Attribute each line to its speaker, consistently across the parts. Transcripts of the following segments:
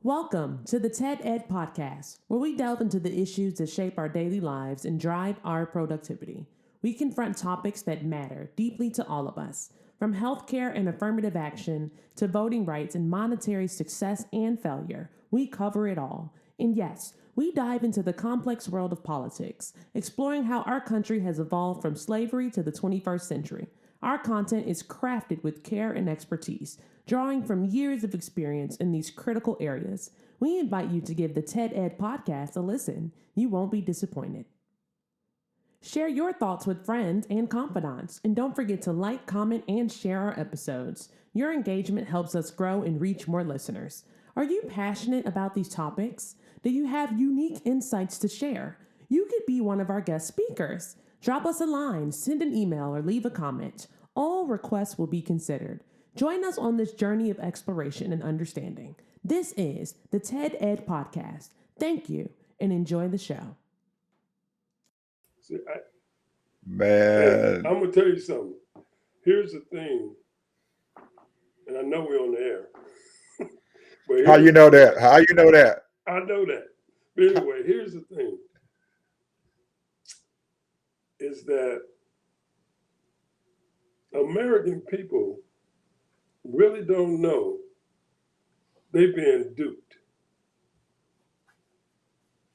Speaker 1: Welcome to the TED Ed Podcast, where we delve into the issues that shape our daily lives and drive our productivity. We confront topics that matter deeply to all of us, from healthcare and affirmative action to voting rights and monetary success and failure. We cover it all. And yes, we dive into the complex world of politics, exploring how our country has evolved from slavery to the 21st century. Our content is crafted with care and expertise, drawing from years of experience in these critical areas. We invite you to give the TED Ed podcast a listen. You won't be disappointed. Share your thoughts with friends and confidants, and don't forget to like, comment, and share our episodes. Your engagement helps us grow and reach more listeners. Are you passionate about these topics? Do you have unique insights to share? You could be one of our guest speakers. Drop us a line, send an email, or leave a comment. All requests will be considered. Join us on this journey of exploration and understanding. This is the TED Ed Podcast. Thank you, and enjoy the show.
Speaker 2: See,
Speaker 3: Man,
Speaker 2: I'm going to tell you something. Here's the thing, and I know we're on the air. But
Speaker 3: how you know that? How you know that?
Speaker 2: I know that. But anyway, here's the thing. Is that American people really don't know they've been duped.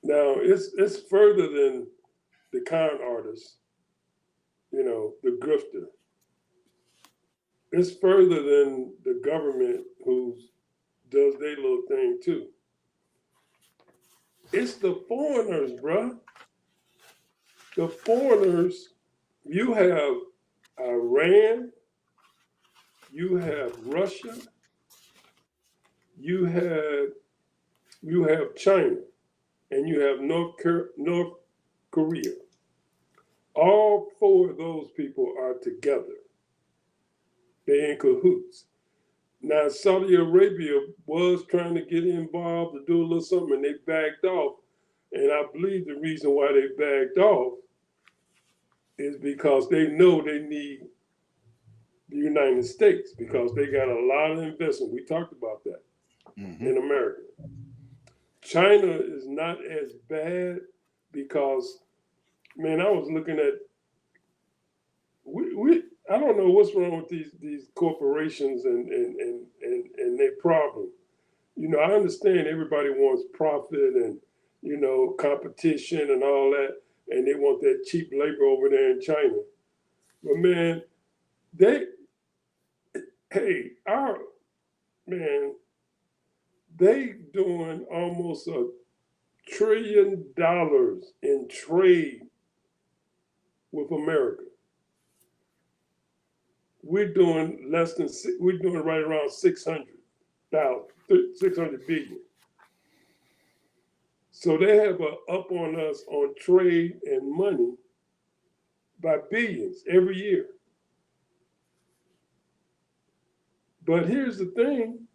Speaker 2: Now, it's further than the con artist, the grifter. It's further than the government who does their little thing too. It's the foreigners, bruh. The foreigners, you have Iran, you have Russia, you have China, and you have North Korea. All four of those people are together. They're in cahoots. Now, Saudi Arabia was trying to get involved to do a little something, and they backed off. And I believe the reason why they backed off is because they know they need the United States because they got a lot of investment. We talked about that in America. China is not as bad because, man, I was looking at, I don't know what's wrong with these corporations and their problem. I understand everybody wants profit and, competition and all that, and they want that cheap labor over there in China. But man, they doing almost $1 trillion in trade with America. We're doing right around 600 billion. So they have a up on us on trade and money by billions every year. But here's the thing,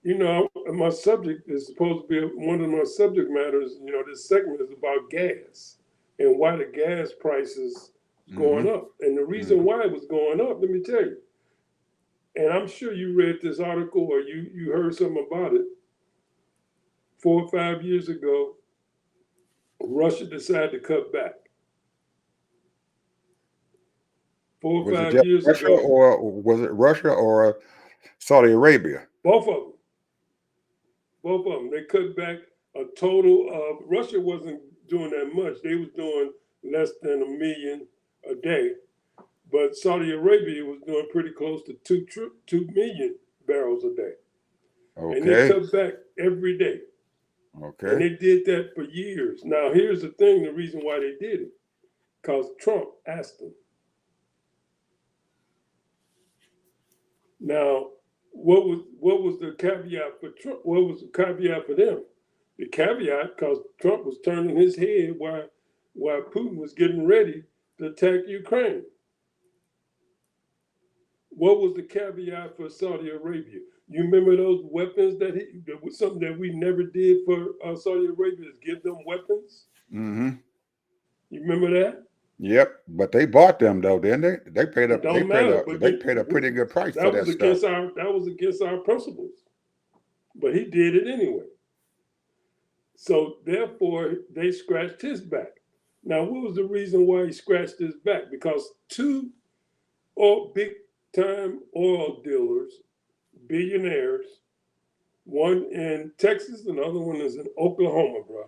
Speaker 2: my subject is supposed to be one of my subject matters. This segment is about gas and why the gas prices going up. And the reason why it was going up, let me tell you. And I'm sure you read this article or you heard something about it. 4 or 5 years ago, Russia decided to cut back. 4 or 5 years
Speaker 3: Russia
Speaker 2: ago.
Speaker 3: Or was it Russia or Saudi Arabia?
Speaker 2: Both of them. They cut back a total of, Russia wasn't doing that much. They was doing less than 1 million a day. But Saudi Arabia was doing pretty close to 2 million barrels a day.
Speaker 3: Okay.
Speaker 2: And they cut back every day.
Speaker 3: Okay.
Speaker 2: And they did that for years. Now, here's the thing, the reason why they did it. Because Trump asked them. Now, what was the caveat for Trump? What was the caveat for them? The caveat, because Trump was turning his head while Putin was getting ready to attack Ukraine. What was the caveat for Saudi Arabia? You remember those weapons that was something that we never did for Saudi Arabia is give them weapons?
Speaker 3: Mm-hmm.
Speaker 2: You remember that?
Speaker 3: Yep, but they bought them though, didn't they? They paid a
Speaker 2: It don't matter, but
Speaker 3: they paid a pretty good price
Speaker 2: that
Speaker 3: for
Speaker 2: was
Speaker 3: that
Speaker 2: against
Speaker 3: stuff.
Speaker 2: that was against our principles. but he did it anyway. So therefore, they scratched his back. Now, what was the reason why he scratched his back? Because two big time oil dealers, billionaires, one in Texas, another one is in Oklahoma, bro.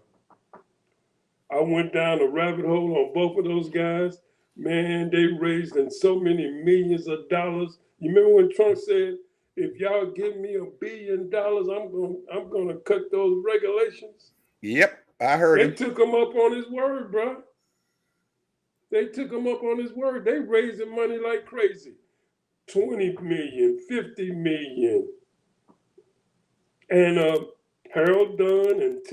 Speaker 2: I went down a rabbit hole on both of those guys. Man, they raised in so many millions of dollars. You remember when Trump said, "If y'all give me $1 billion, I'm gonna cut those regulations."
Speaker 3: Yep, I heard
Speaker 2: They
Speaker 3: him.
Speaker 2: took him up on his word, bro. They took him up on his word. They raising money like crazy. 20 million, 50 million. And Harold Dunn and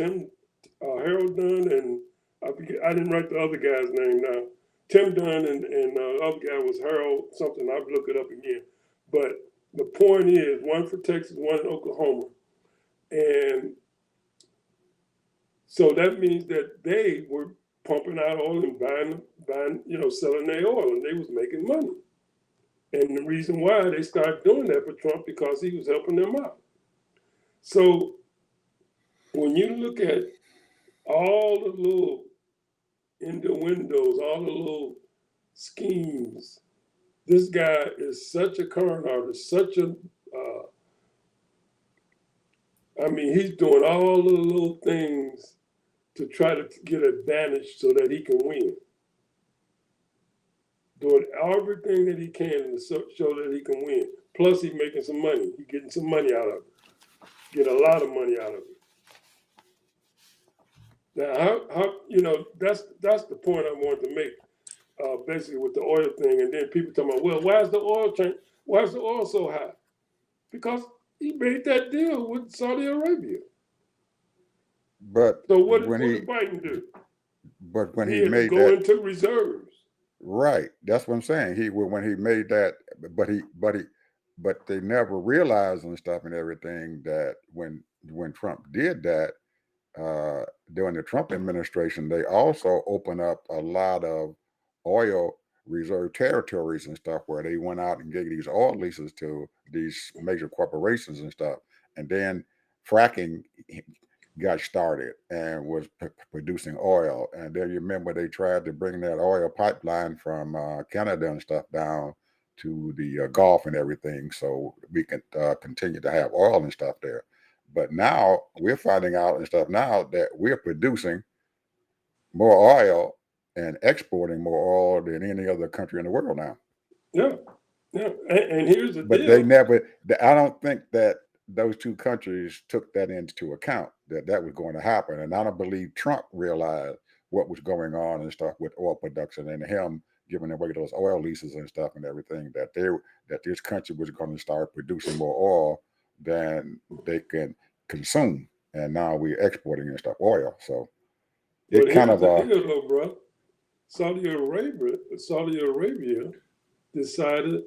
Speaker 2: Harold Dunn and I forget, I didn't write the other guy's name now. Tim Dunn and the other guy was Harold something. I'll look it up again. But the point is, one for Texas, one in Oklahoma. And so that means that they were pumping out oil and buying, selling their oil, and they was making money. And the reason why they started doing that for Trump because he was helping them out. So when you look at all the little innuendos, all the little schemes, this guy is such a con artist, such a, he's doing all the little things to try to get advantage so that he can win. Doing everything that he can to show that he can win. Plus, he's making some money. He's getting some money out of it. Get a lot of money out of it. Now, that's the point I wanted to make, basically with the oil thing. And then people talking about, well, why is the oil so high? Because he made that deal with Saudi Arabia.
Speaker 3: But
Speaker 2: So what
Speaker 3: when
Speaker 2: did
Speaker 3: he
Speaker 2: Biden do?
Speaker 3: but when
Speaker 2: He
Speaker 3: he
Speaker 2: had to
Speaker 3: made
Speaker 2: go
Speaker 3: that
Speaker 2: into reserves.
Speaker 3: right, that's what I'm saying. When he made that, but they never realized and stuff and everything that when Trump did that uh, during the Trump administration, they also opened up a lot of oil reserve territories and stuff where they went out and gave these oil leases to these major corporations and stuff. And then fracking got started and was producing oil. And then you remember they tried to bring that oil pipeline from Canada and stuff down to the Gulf and everything so we can continue to have oil and stuff there. But now we're finding out and stuff now that we're producing more oil and exporting more oil than any other country in the world now.
Speaker 2: Yeah, yeah. And here's the
Speaker 3: But they
Speaker 2: deal.
Speaker 3: never, I don't think that those two countries took that into account, that that was going to happen. And I don't believe Trump realized what was going on and stuff with oil production and him giving away those oil leases and stuff and everything, that this country was going to start producing more oil than they can consume. And now we're exporting and stuff oil. So
Speaker 2: But
Speaker 3: it kind
Speaker 2: here's
Speaker 3: of
Speaker 2: the deal, though, bro. Saudi Arabia decided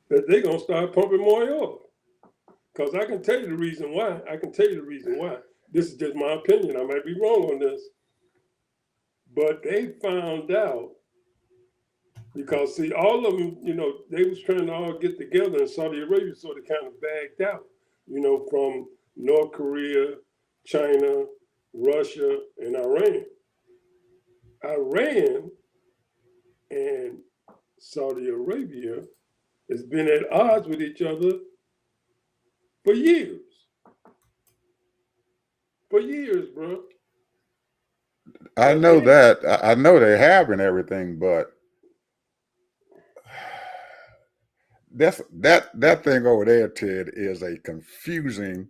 Speaker 2: that they're gonna start pumping more oil. Because I can tell you the reason why. This is just my opinion. I might be wrong on this. But they found out because see, all of them, they was trying to all get together in Saudi Arabia, so they kind of bagged out, from North Korea, China, Russia, and Iran. Iran and Saudi Arabia has been at odds with each other for years. For years, bro.
Speaker 3: I
Speaker 2: And
Speaker 3: know
Speaker 2: then,
Speaker 3: that. I know they have and everything, but that thing over there, Ted, is a confusing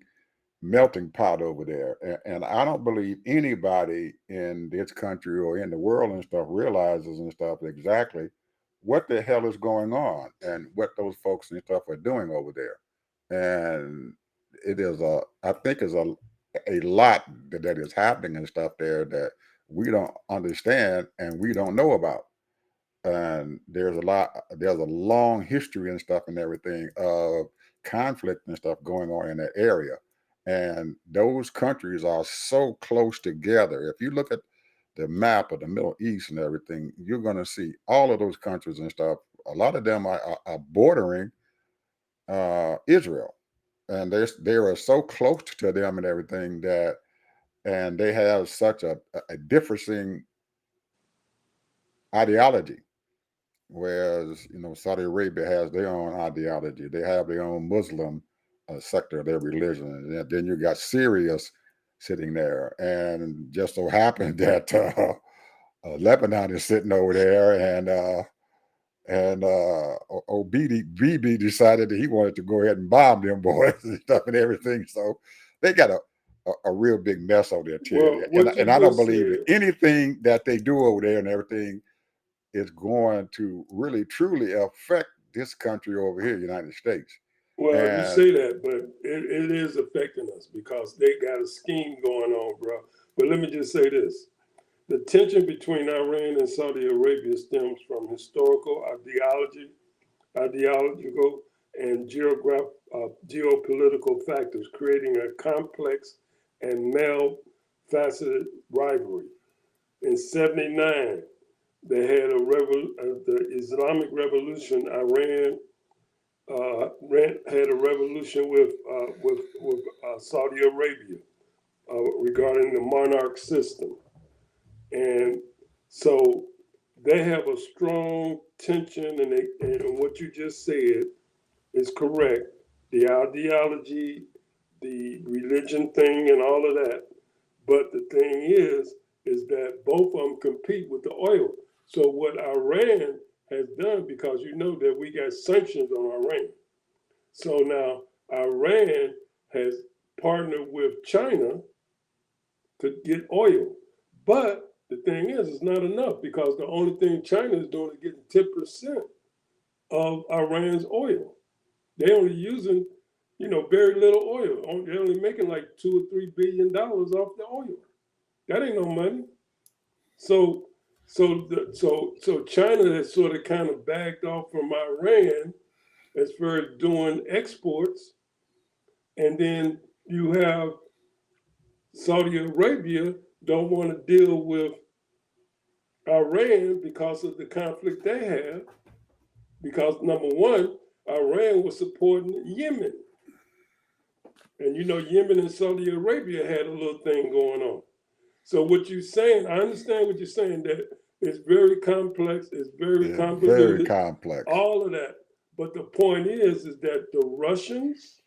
Speaker 3: melting pot over there. And I don't believe anybody in this country or in the world and stuff realizes and stuff exactly what the hell is going on and what those folks and stuff are doing over there. And it is I think is a lot that is happening and stuff there that we don't understand and we don't know about. And there's a long history and stuff and everything of conflict and stuff going on in that area. And those countries are so close together. If you look at the map of the Middle East and everything, you're going to see all of those countries and stuff. A lot of them are bordering Israel. and they are so close to them and everything that, and they have such a differing ideology. Whereas, Saudi Arabia has their own ideology. They have their own Muslim sector of their religion. And then you got Syria sitting there. And just so happened that Lebanon is sitting over there, and BB decided that he wanted to go ahead and bomb them boys and stuff and everything. So they got a real big mess over there, too.
Speaker 2: Well,
Speaker 3: And I don't believe that anything that they do over there and everything is going to really truly affect this country over here, United States.
Speaker 2: well, you
Speaker 3: And
Speaker 2: say that, but it is affecting us because they got a scheme going on, bro. But let me just say this. The tension between Iran and Saudi Arabia stems from historical ideological, and geopolitical factors, creating a complex and faceted rivalry. In '79, they had the Islamic Revolution. Iran had a revolution with Saudi Arabia regarding the monarch system, and so they have a strong tension, and what you just said is correct. The ideology, the religion thing, and all of that. But the thing is that both of them compete with the oil. So what Iran has done, because you know that we got sanctions on Iran. So now Iran has partnered with China to get oil. But the thing is, it's not enough because the only thing China is doing is getting 10% of Iran's oil. They only using, very little oil. They're only making like $2 or $3 billion off the oil. That ain't no money. So, so China has sort of kind of backed off from Iran as far as doing exports, and then you have Saudi Arabia don't want to deal with Iran because of the conflict they have. Because number one, Iran was supporting Yemen. And Yemen and Saudi Arabia had a little thing going on. So what you're saying, I understand what you're saying, that it's very complex, it's very
Speaker 3: very
Speaker 2: convoluted,
Speaker 3: complex.
Speaker 2: all of that. But the point is that the Russians,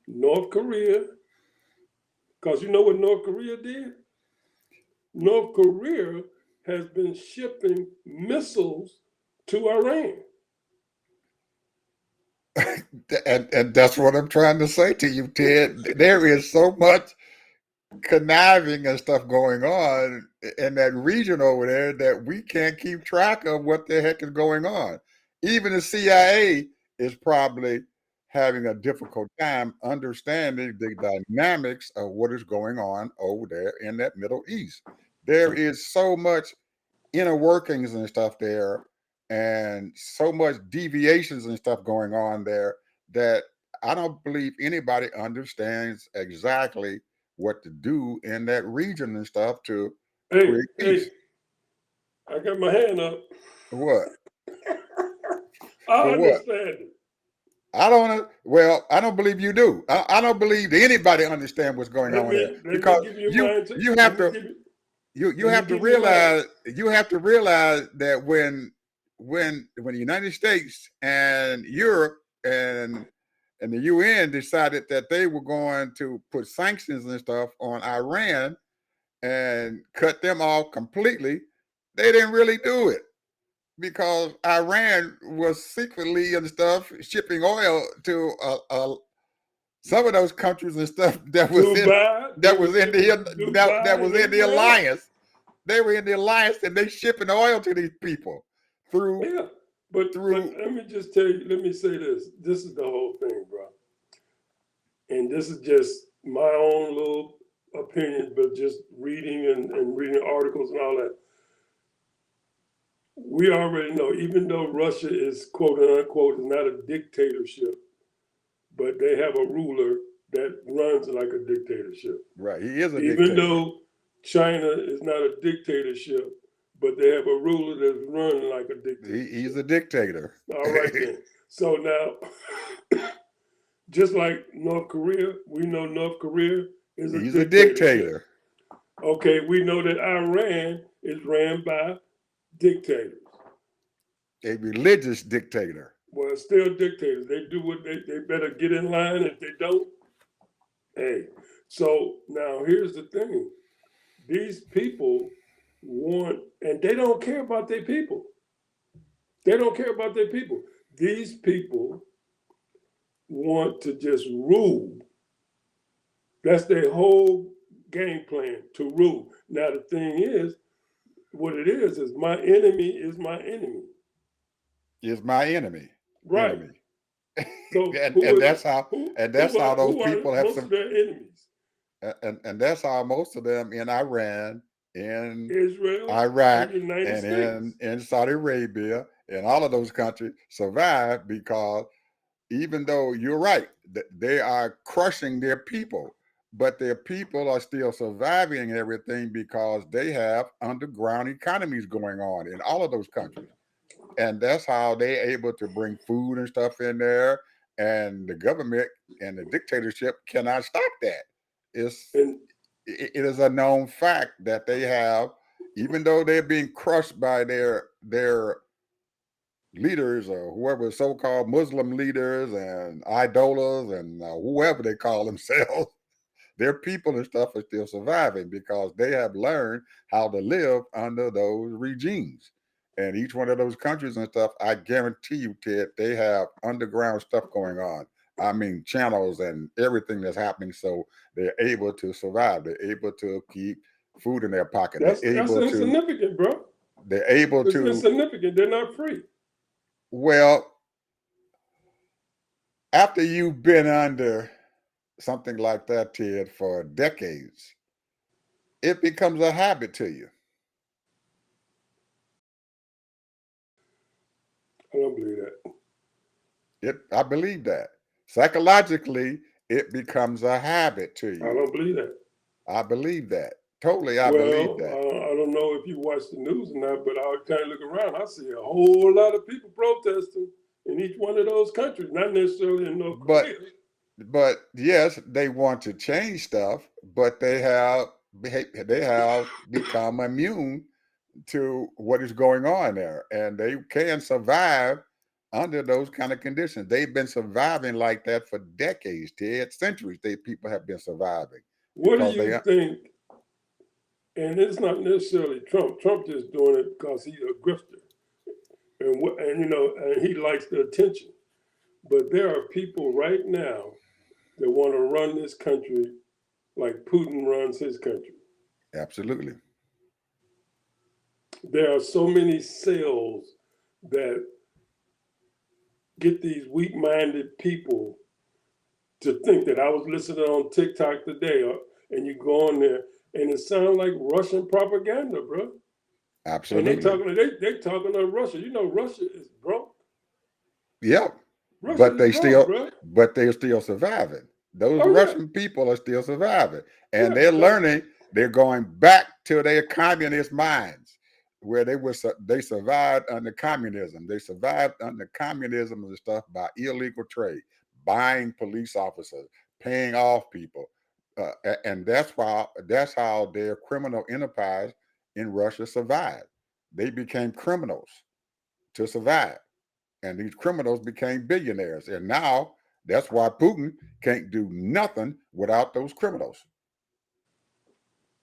Speaker 2: North Korea, because you know what North Korea did? North Korea has been shipping missiles to Iran.
Speaker 3: And that's what I'm trying to say to you, Ted. There is so much conniving and stuff going on in that region over there that we can't keep track of what the heck is going on. Even the CIA is probably having a difficult time understanding the dynamics of what is going on over there in that Middle East. There is so much inner workings and stuff there, and so much deviations and stuff going on there that I don't believe anybody understands exactly what to do in that region and stuff to create peace.
Speaker 2: I got my hand up.
Speaker 3: What?
Speaker 2: I
Speaker 3: For what?
Speaker 2: understand it.
Speaker 3: I don't. Well, I don't believe you do. I don't believe anybody understands what's going on there
Speaker 2: Let me
Speaker 3: because
Speaker 2: give you
Speaker 3: you
Speaker 2: mine.
Speaker 3: you have to you have to realize that when the United States and Europe and the UN decided that they were going to put sanctions and stuff on Iran and cut them off completely, they didn't really do it because Iran was secretly and stuff shipping oil to some of those countries and stuff that was
Speaker 2: Dubai,
Speaker 3: in the alliance. They were in the alliance and they shipping oil to these people through.
Speaker 2: Yeah, but let me just tell you. Let me say this. This is the whole thing, bro. And this is just my own little opinion, but just reading and reading articles and all that. We already know, even though Russia is quote unquote is not a dictatorship, but they have a ruler that runs like a dictatorship.
Speaker 3: Right, he is a
Speaker 2: even
Speaker 3: dictator.
Speaker 2: though China is not a dictatorship, but they have a ruler that's run like a dictator.
Speaker 3: He's a dictator.
Speaker 2: All right then. So now Just like North Korea, we know North Korea is a
Speaker 3: He's a
Speaker 2: dictatorship.
Speaker 3: dictator,
Speaker 2: Okay, we know that Iran is ran by dictators.
Speaker 3: a religious dictator.
Speaker 2: Well, still dictators. They do what they better get in line. If they don't, hey. So now here's the thing. These people want, and they don't care about their people. They don't care about their people. These people want to just rule. That's their whole game plan, to rule. Now the thing is, what it is my enemy is my enemy.
Speaker 3: Is my enemy.
Speaker 2: Right.
Speaker 3: Enemy.
Speaker 2: So
Speaker 3: and that's how those
Speaker 2: who are
Speaker 3: people have
Speaker 2: most of their enemies?
Speaker 3: and that's how most of them in Iran, in
Speaker 2: Israel
Speaker 3: Iraq,
Speaker 2: and United
Speaker 3: and
Speaker 2: States.
Speaker 3: in Saudi Arabia, and all of those countries survive because even though you're right, they are crushing their people, but their people are still surviving everything because they have underground economies going on in all of those countries. And that's how they're able to bring food and stuff in there. And the government and the dictatorship cannot stop that. It's
Speaker 2: And
Speaker 3: it is a known fact that they have, even though they're being crushed by their leaders or whoever, so-called Muslim leaders and idolaters and whoever they call themselves, their people and stuff are still surviving because they have learned how to live under those regimes. And each one of those countries and stuff, I guarantee you, Ted, they have underground stuff going on. I mean, channels and everything that's happening. So they're able to survive. They're able to keep food in their pocket.
Speaker 2: that's insignificant, bro.
Speaker 3: They're able
Speaker 2: It's
Speaker 3: to,
Speaker 2: insignificant. They're not free.
Speaker 3: well, after you've been under something like that, Ted, for decades, it becomes a habit to you.
Speaker 2: I don't believe that.
Speaker 3: I believe that. Psychologically, it becomes a habit to
Speaker 2: I
Speaker 3: you.
Speaker 2: don't believe that.
Speaker 3: I believe that. Totally, I believe
Speaker 2: Well,
Speaker 3: that.
Speaker 2: I don't know if you watch the news or not, but I kind of look around. I see a whole lot of people protesting in each one of those countries, not necessarily in North
Speaker 3: But
Speaker 2: Korea.
Speaker 3: yes, they want to change stuff, but they have become immune to what is going on there, and they can survive under those kind of conditions. They've been surviving like that for decades, Ted, centuries. People have been surviving
Speaker 2: What do
Speaker 3: because they.
Speaker 2: you think? And it's not necessarily Trump. Trump just doing it because he's a grifter, and and he likes the attention. But there are people right now that want to run this country like Putin runs his country.
Speaker 3: Absolutely.
Speaker 2: There are so many cells that get these weak-minded people to think that. I was listening on TikTok today, and you go on there, and it sounds like Russian propaganda, bro. And
Speaker 3: Absolutely.
Speaker 2: they talking of Russia. You know, Russia is broke.
Speaker 3: Yep.
Speaker 2: Russia is broke, bro.
Speaker 3: But they're still surviving. Those
Speaker 2: Oh yeah,
Speaker 3: Russian people are still surviving. And
Speaker 2: yeah.
Speaker 3: they're
Speaker 2: Because
Speaker 3: learning, they're going back to their communist minds where they survived under communism. They survived under communism and stuff by illegal trade, buying police officers, paying off people. And that's how their criminal enterprise in Russia survived. They became criminals to survive, and these criminals became billionaires. And now that's why Putin can't do nothing without those criminals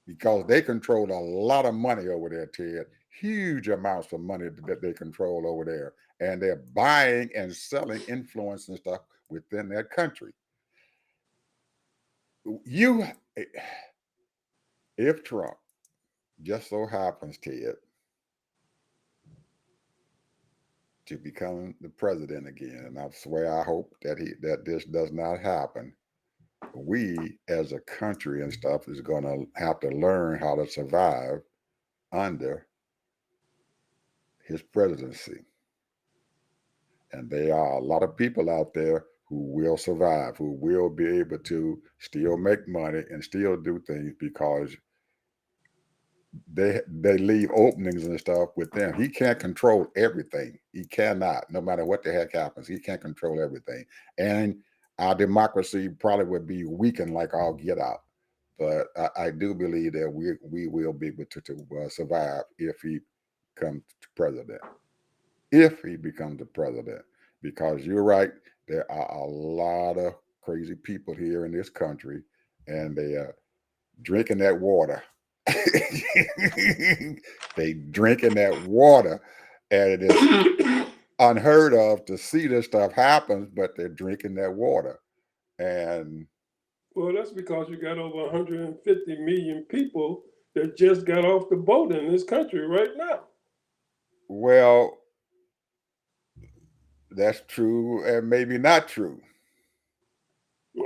Speaker 3: because they control a lot of money over there, Ted. Huge amounts of money that they control over there. And they're buying and selling influence and stuff within their country. You, if Trump just so happens, Ted, to become the president again, and I swear I hope that this does not happen, we as a country and stuff is going to have to learn how to survive under his presidency. And there are a lot of people out there who will survive, who will be able to still make money and still do things because they leave openings and stuff with them. He can't control everything. He cannot, no matter what the heck happens. He can't control everything. And our democracy probably would be weakened like all get out. But I do believe that we will be able to survive if he comes to president. If he becomes the president, because you're right, there are a lot of crazy people here in this country, and they are drinking that water. They drinking that water, and it is unheard of to see this stuff happen, but they're drinking that water. And
Speaker 2: Well, that's because you got over 150 million people that just got off the boat in this country right now.
Speaker 3: well, that's true and maybe not true.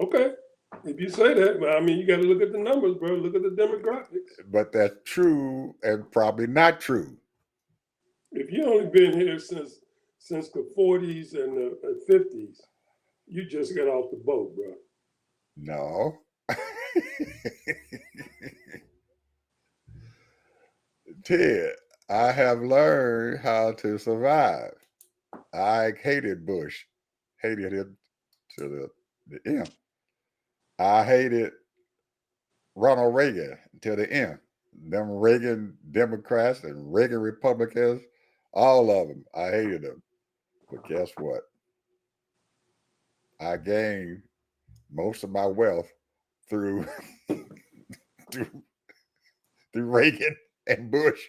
Speaker 2: Okay. If you say that, but I mean, you got to look at the numbers, bro. Look at the demographics.
Speaker 3: But that's true and probably not true.
Speaker 2: If you only been here since the 40s and the 50s, you just got off the boat, bro.
Speaker 3: No. Ted, I have learned how to survive. I hated Bush, hated him to the end. I hated Ronald Reagan to the end. Them Reagan Democrats and Reagan Republicans, all of them, I hated them. But guess what? I gained most of my wealth through through, through Reagan and Bush.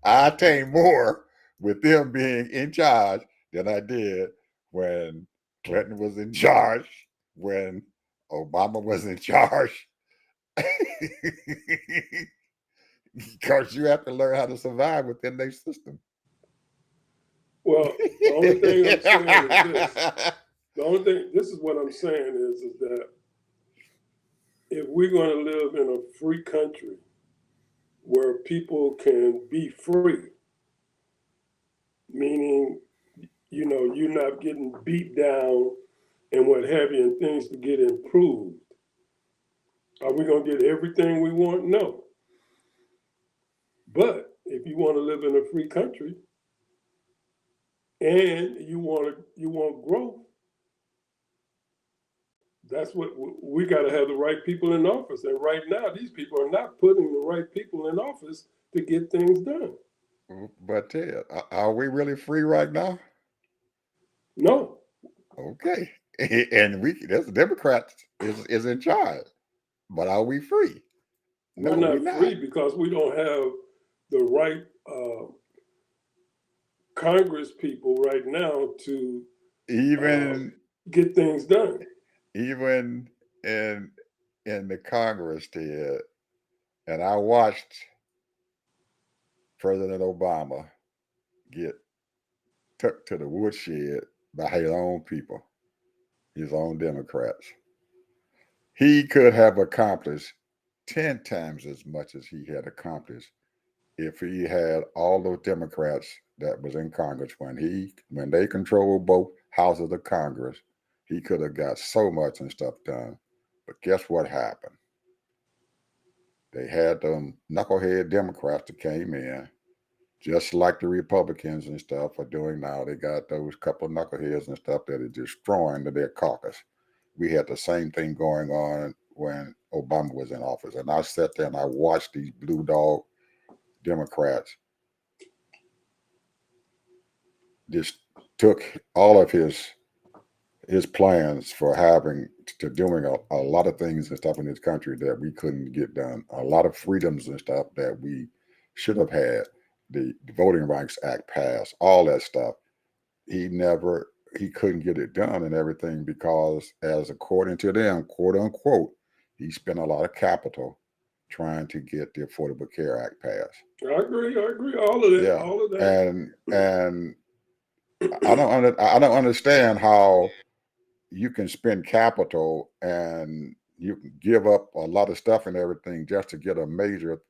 Speaker 3: I attained more with them being in charge than I did when Clinton was in charge, when Obama was in charge. Because you have to learn how to survive within their system.
Speaker 2: Well, the only thing I'm saying is this. The only thing, this is what I'm saying is that if we're going to live in a free country where people can be free, meaning, you're not getting beat down and what have you, and things to get improved. Are we going to get everything we want? No. But if you want to live in a free country and you want growth, that's what we got to have the right people in office. And right now, these people are not putting the right people in office to get things done.
Speaker 3: But Ted, are we really free right now?
Speaker 2: No,
Speaker 3: Okay. And there's Democrats is in charge. But are we free?
Speaker 2: we're
Speaker 3: No, we're
Speaker 2: not
Speaker 3: not.
Speaker 2: free because we don't have the right Congress people right now to
Speaker 3: Even
Speaker 2: get things done.
Speaker 3: even in the Congress, Ted, and I watched President Obama get took to the woodshed by his own people, his own Democrats. He could have accomplished 10 times as much as he had accomplished if he had all those Democrats that was in Congress when they controlled both houses of Congress. He could have got so much and stuff done. But guess what happened? They had them knucklehead Democrats that came in, just like the Republicans and stuff are doing now. They got those couple of knuckleheads and stuff that are destroying their caucus. We had the same thing going on when Obama was in office. And I sat there and I watched these blue dog Democrats just took all of his plans for having to doing a lot of things and stuff in this country that we couldn't get done. A lot of freedoms and stuff that we should have had. The Voting Rights Act passed, all that stuff. He couldn't get it done and everything because, as according to them, quote unquote, he spent a lot of capital trying to get the Affordable Care Act passed.
Speaker 2: I agree. All of that.
Speaker 3: Yeah,
Speaker 2: All of that.
Speaker 3: and I don't understand how you can spend capital and you can give up a lot of stuff and everything just to get a major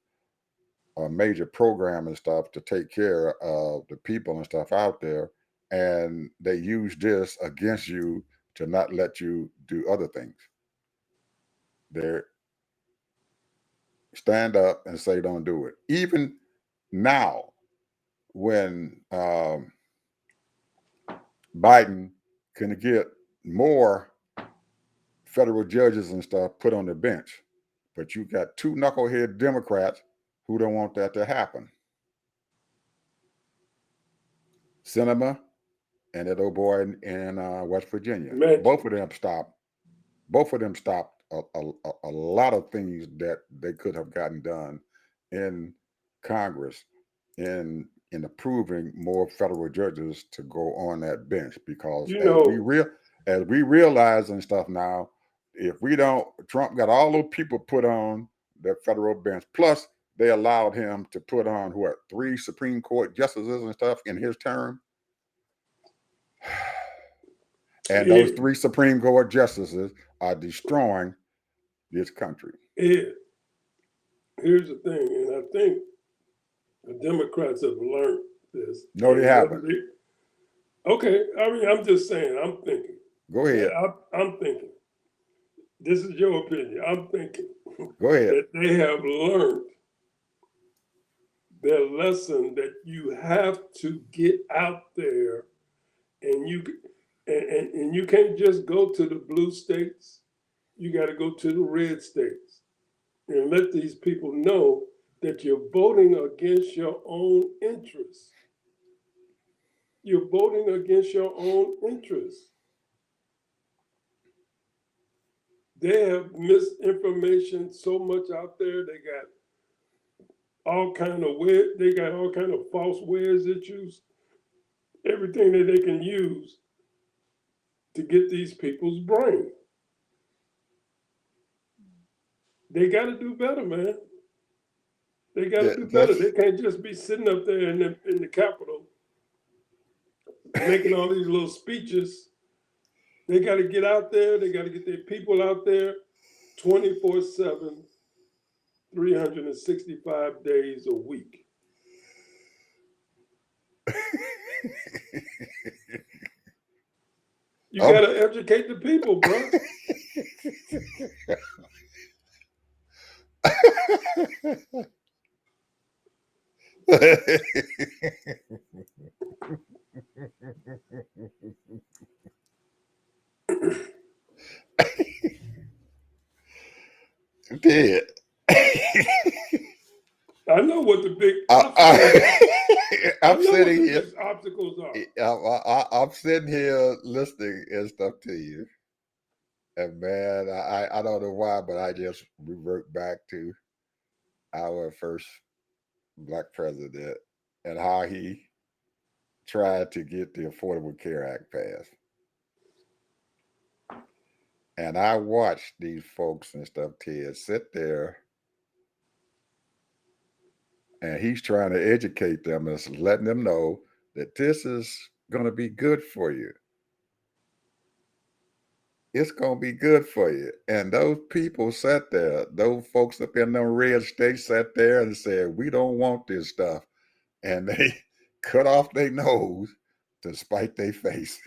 Speaker 3: program and stuff to take care of the people and stuff out there, and they use this against you to not let you do other things. They stand up and say don't do it. Even now, when Biden can get more federal judges and stuff put on the bench. But you got two knucklehead Democrats who don't want that to happen. Sinema and that old boy in West Virginia.
Speaker 2: Imagine.
Speaker 3: Both of them stopped. Both of them stopped a lot of things that they could have gotten done in Congress in approving more federal judges to go on that bench, because
Speaker 2: You
Speaker 3: as
Speaker 2: know,
Speaker 3: we realize and stuff now, if we don't, Trump got all those people put on the federal bench, plus they allowed him to put on what, 3 Supreme Court justices and stuff in his term. And those 3 Supreme Court justices are destroying this country.
Speaker 2: here's the thing, and I think the Democrats have learned this.
Speaker 3: No, they haven't.
Speaker 2: Okay, I mean, I'm just saying, I'm thinking.
Speaker 3: Go ahead.
Speaker 2: I'm thinking. This is your opinion. I'm thinking.
Speaker 3: Go ahead.
Speaker 2: That they have learned their lesson that you have to get out there, and you can't just go to the blue states. You got to go to the red states and let these people know that you're voting against your own interests. You're voting against your own interests. They have misinformation so much out there. They got all kind of false wares issues, everything that they can use to get these people's brain. They got to do better, man. They got to do better. They can't just be sitting up there in the Capitol making all these little speeches. They got to get out there. They got to get their people out there 24/7, 365 days a week. You got to educate the people, bro.
Speaker 3: Did.
Speaker 2: I know what the big obstacles are.
Speaker 3: I'm sitting here.
Speaker 2: Obstacles are.
Speaker 3: I'm sitting here listening and stuff to you, and man, I don't know why, but I just revert back to our first black president and how he tried to get the Affordable Care Act passed. And I watched these folks and stuff, Ted, sit there, and he's trying to educate them and letting them know that this is going to be good for you. It's going to be good for you. And those people sat there, those folks up in them red states sat there and said, we don't want this stuff. And they cut off their nose to spite their face.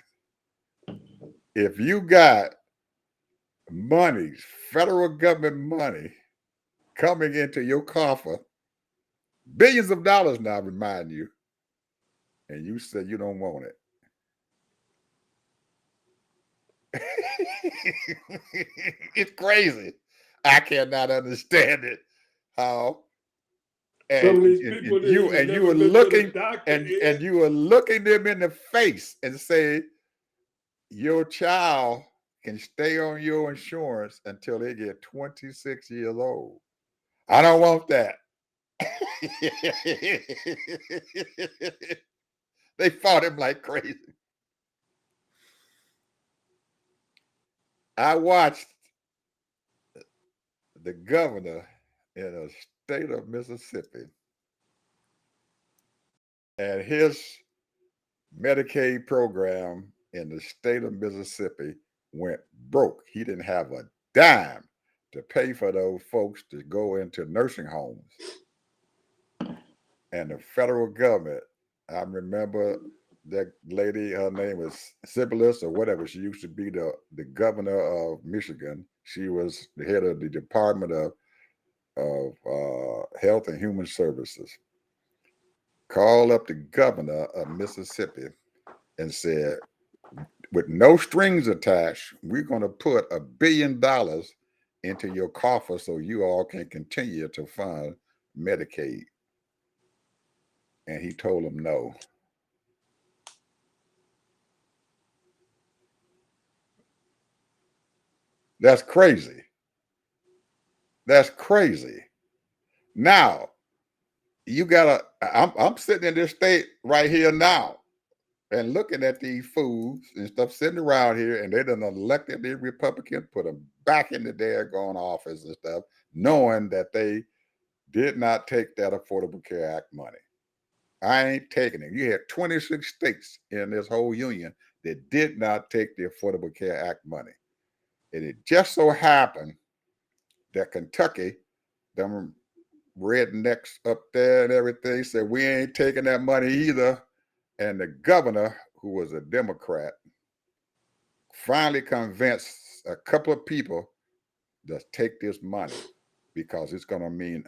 Speaker 3: If you got money, federal government money, coming into your coffer, billions of dollars now, remind you, and you said you don't want it. It's crazy. I cannot understand it. How? And you were looking and you were looking them in the face and say, your child can stay on your insurance until they get 26 years old. I don't want that. They fought him like crazy. I watched the governor in a state of Mississippi and his Medicaid program in the state of Mississippi went broke. He didn't have a dime to pay for those folks to go into nursing homes. And the federal government, I remember that lady, her name was Sybilis or whatever. She used to be the governor of Michigan. She was the head of the Department of Health and Human Services. Called up the governor of Mississippi and said, with no strings attached, we're going to put $1 billion into your coffer so you all can continue to fund Medicaid. And he told them no. That's crazy. That's crazy. Now, I'm sitting in this state right here now and looking at these fools and stuff sitting around here, and they done elected the Republican, put them back in the daggone office and stuff, knowing that they did not take that Affordable Care Act money. I ain't taking it. You had 26 states in this whole union that did not take the Affordable Care Act money. And it just so happened that Kentucky, them rednecks up there and everything, said we ain't taking that money either. And the governor, who was a Democrat, finally convinced a couple of people to take this money because it's going to mean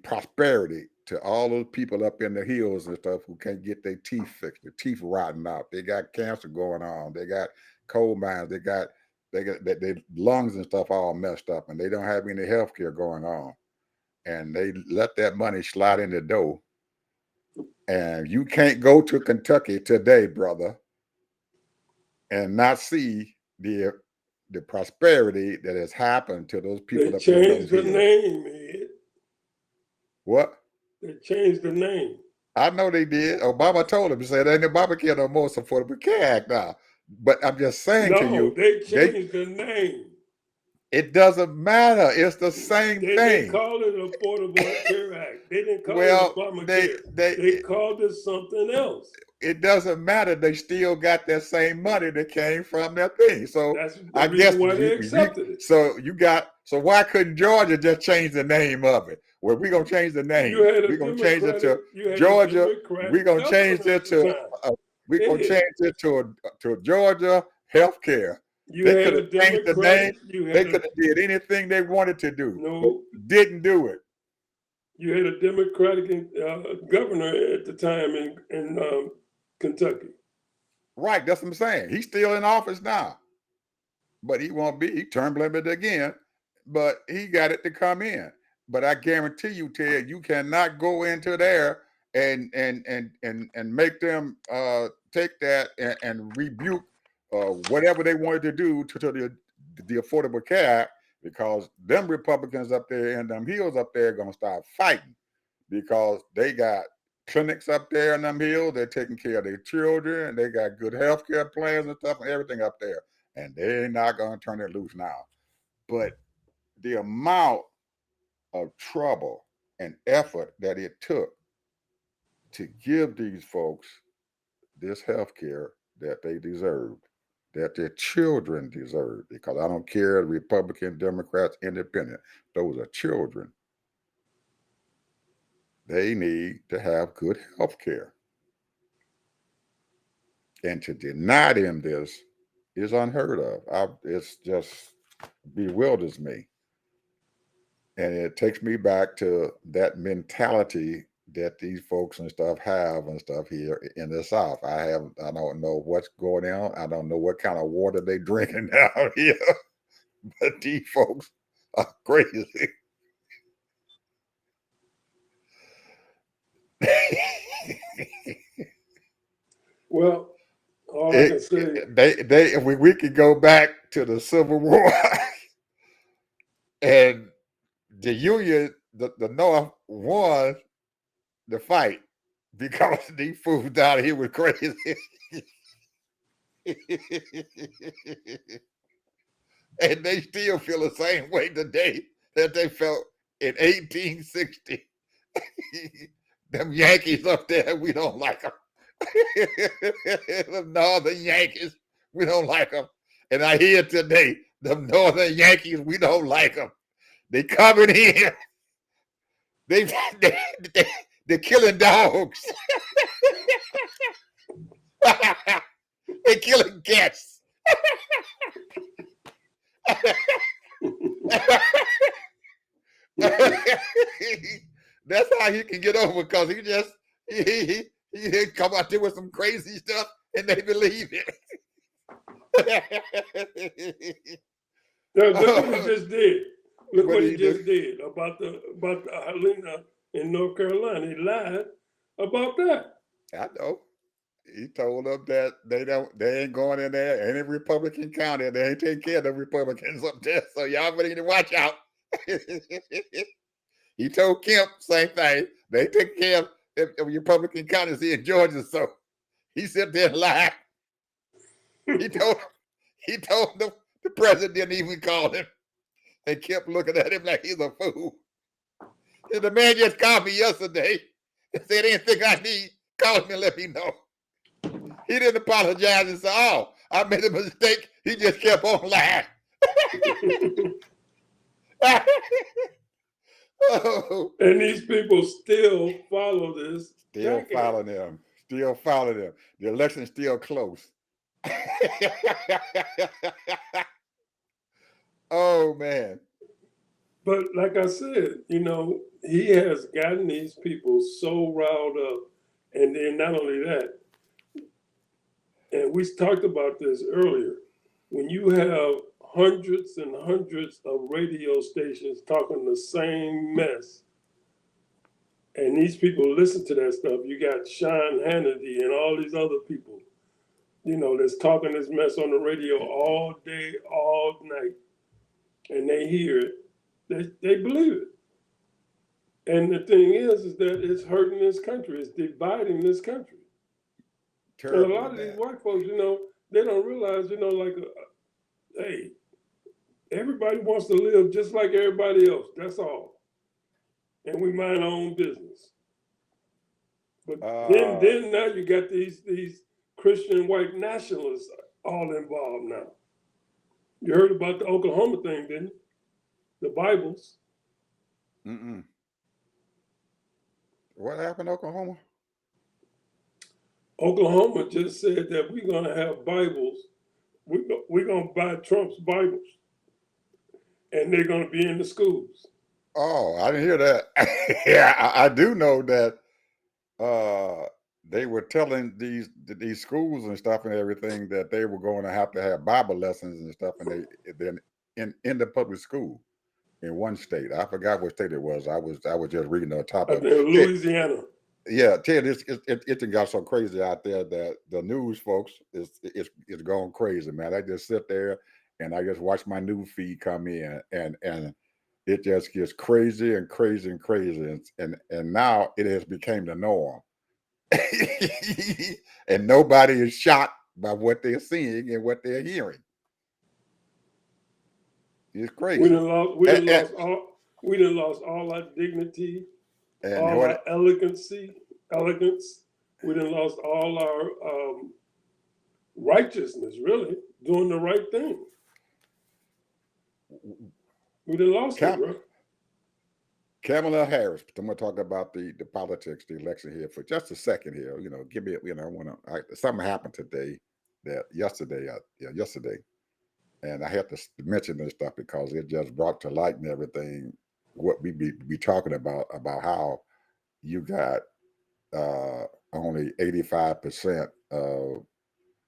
Speaker 3: prosperity to all those people up in the hills and stuff who can't get their teeth fixed, their teeth rotting out. They got cancer going on. They got coal mines. They got their lungs and stuff all messed up, and they don't have any health care going on. And they let that money slide in the door. And you can't go to Kentucky today, brother, and not see the prosperity that has happened to those people.
Speaker 2: They changed the name, Ed.
Speaker 3: What?
Speaker 2: They changed the name.
Speaker 3: I know they did. Obama told him, he said, ain't Obamacare no more Affordable Care Act now. But I'm just saying to you.
Speaker 2: They changed the name.
Speaker 3: It doesn't matter. It's the same thing.
Speaker 2: They didn't call it Affordable Care Act. They didn't call it Obamacare. They called it something else.
Speaker 3: It doesn't matter. They still got that same money that came from that thing. So
Speaker 2: that's
Speaker 3: I guess
Speaker 2: why they accepted it.
Speaker 3: So why couldn't Georgia just change the name of it? Well, we're gonna change the name. We're gonna change it to Georgia. We're gonna change it to Georgia Healthcare. They could have changed the name. They could have did anything they wanted to do.
Speaker 2: No,
Speaker 3: didn't do it.
Speaker 2: You had a Democratic governor at the time in Kentucky.
Speaker 3: Right, that's what I'm saying. He's still in office now, but he won't be. He term limited again, but he got it to come in. But I guarantee you, Ted, you cannot go into there and make them take that and rebuke whatever they wanted to do to the Affordable Care Act, because them Republicans up there and them hills up there are going to start fighting, because they got clinics up there in them hills. They're taking care of their children, and they got good health care plans and stuff and everything up there. And they're not going to turn it loose now. But the amount of trouble and effort that it took to give these folks this health care that they deserved, that their children deserve, because I don't care, Republican, Democrats, Independent, those are children. They need to have good health care. And to deny them this is unheard of. It's just bewilders me. And it takes me back to that mentality that these folks and stuff have and stuff here in the South. I don't know what's going on. I don't know what kind of water they drinking down here, but these folks are crazy.
Speaker 2: Well, all I can say,
Speaker 3: we could go back to the Civil War and the Union, the North won the fight because these fools down here were crazy. And they still feel the same way today that they felt in 1860. Them Yankees up there, we don't like them. Them Northern Yankees, we don't like them. And I hear today, them Northern Yankees, we don't like them. They coming in. They're killing dogs. They're killing cats. That's how he can get over, because he come out there with some crazy stuff and they believe it.
Speaker 2: Look what he just did. Look what he
Speaker 3: do?
Speaker 2: just did about the Helena in North Carolina. He lied about that.
Speaker 3: I know. He told them that they ain't going in there. Any Republican county, they ain't taking care of the Republicans up there. So y'all better need to watch out. He told Kemp same thing. They take care of Republican counties here in Georgia. So he sit there and lied. He told them the president didn't even call him. They kept looking at him like he's a fool. And the man just called me yesterday and said anything I need, call me and let me know. He didn't apologize and say, "Oh, I made a mistake." He just kept on lying. Oh.
Speaker 2: And these people still follow this.
Speaker 3: Still following them. Still following them. The election's still close. Oh, man.
Speaker 2: But like I said, you know, he has gotten these people so riled up. And then not only that, and we talked about this earlier, when you have hundreds and hundreds of radio stations talking the same mess, and these people listen to that stuff, you got Sean Hannity and all these other people, you know, that's talking this mess on the radio all day, all night, and they hear it, they believe it. And the thing is that it's hurting this country. It's dividing this country.
Speaker 3: Terrible,
Speaker 2: and a lot of these white folks, you know, they don't realize, you know, like, hey, everybody wants to live just like everybody else. That's all. And we mind our own business. But then now you got these Christian white nationalists all involved now. You heard about the Oklahoma thing, didn't you? The Bibles.
Speaker 3: Mm-mm. What happened in Oklahoma?
Speaker 2: Oklahoma just said that we're going to have Bibles. We're going to buy Trump's Bibles. And they're going to be in the schools.
Speaker 3: Oh, I didn't hear that. Yeah, I do know that they were telling these schools and stuff and everything that they were going to have Bible lessons and stuff, and then in the public school in one state. I forgot what state it was. I was just reading on top of it.
Speaker 2: Louisiana.
Speaker 3: Yeah, Ted, it got so crazy out there that the news folks is going crazy, man. I just sit there and I just watch my news feed come in, and it just gets crazy and crazy and crazy, and now it has become the norm. And nobody is shocked by what they're seeing and what they're hearing. It's crazy.
Speaker 2: We done lost all our dignity,
Speaker 3: and
Speaker 2: all our elegance. We done lost all our righteousness, really, doing the right thing. We done lost it, bro.
Speaker 3: Kamala Harris. I'm going to talk about the politics, the election here for just a second here. You know, give me, you know, something happened today yesterday, and I have to mention this stuff because it just brought to light and everything what we be talking about how you got only 85% of